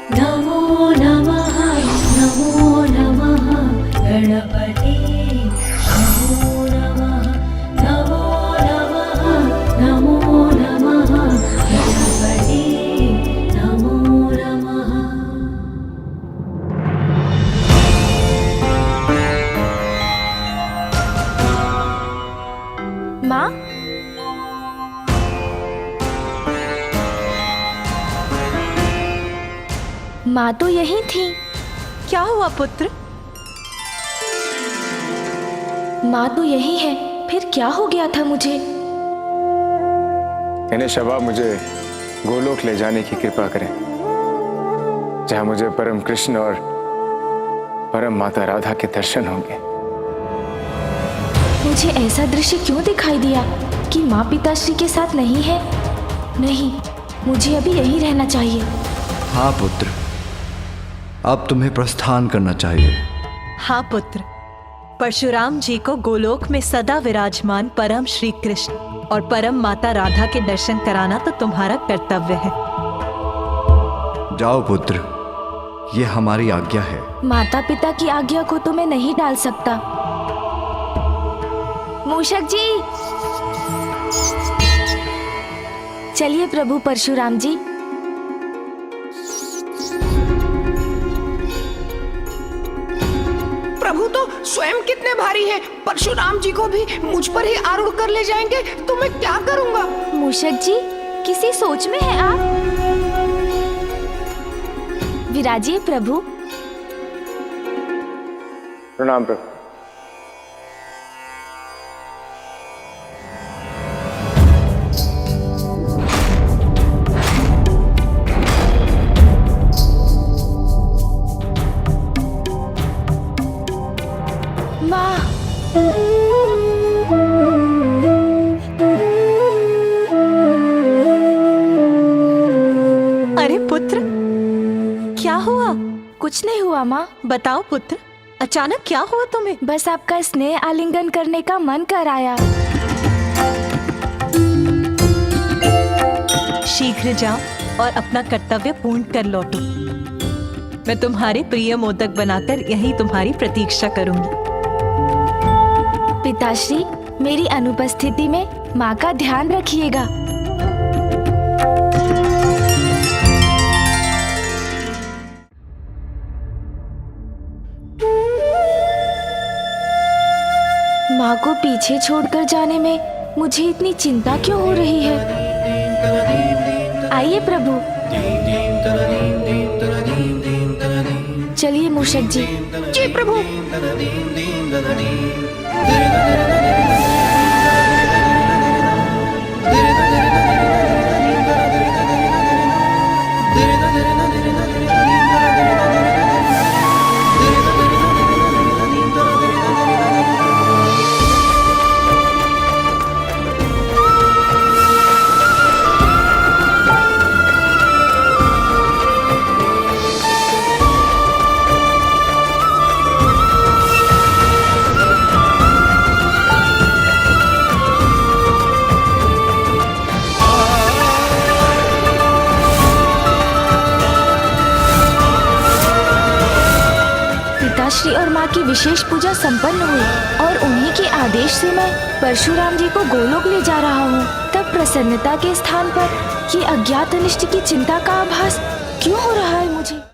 नमो नमः गणपति, नमो नमः गणपति, नमो नमः। माँ, माँ तो यही थी। क्या हुआ पुत्र? माँ तो यही है, फिर क्या हो गया था मुझे? इन्हें शबा मुझे गोलोक ले जाने की कृपा करें, जहां मुझे परम कृष्ण और परम माता राधा के दर्शन होंगे। मुझे ऐसा दृश्य क्यों दिखाई दिया कि माँ पिताश्री के साथ नहीं है? नहीं, मुझे अभी यहीं रहना चाहिए। हाँ पुत्र, अब तुम्हें प्रस्थान करना चाहिए। हाँ पुत्र, परशुराम जी को गोलोक में सदा विराजमान परम श्री कृष्ण और परम माता राधा के दर्शन कराना तो तुम्हारा कर्तव्य है। जाओ पुत्र, ये हमारी आज्ञा है। माता पिता की आज्ञा को तो मैं नहीं डाल सकता। मूषक जी, चलिए प्रभु परशुराम जी। प्रभु तो स्वयं कितने भारी हैं, परशुराम जी को भी मुझ पर ही आरूढ़ कर ले जाएंगे तो मैं क्या करूंगा? मूषक जी, किसी सोच में हैं आप? विराजिए प्रभु। प्रणाम प्रभु। अरे पुत्र, क्या हुआ? कुछ नहीं हुआ माँ। बताओ पुत्र, अचानक क्या हुआ तुम्हें? बस आपका स्नेह आलिंगन करने का मन कर आया। शीघ्र जाओ और अपना कर्तव्य पूर्ण कर लौटो। मैं तुम्हारे प्रिय मोदक बनाकर यहीं तुम्हारी प्रतीक्षा करूंगी। पिताश्री, मेरी अनुपस्थिति में माँ का ध्यान रखिएगा। माँ को पीछे छोड़कर जाने में मुझे इतनी चिंता क्यों हो रही है? आइए प्रभु। चलिए मूषक जी। जी प्रभु। पिताश्री और माँ की विशेष पूजा संपन्न हुई और उन्हीं के आदेश से मैं परशुराम जी को गोलोक ले जा रहा हूँ। तब प्रसन्नता के स्थान पर ये अज्ञात अनिष्ट की चिंता का आभास क्यों हो रहा है मुझे?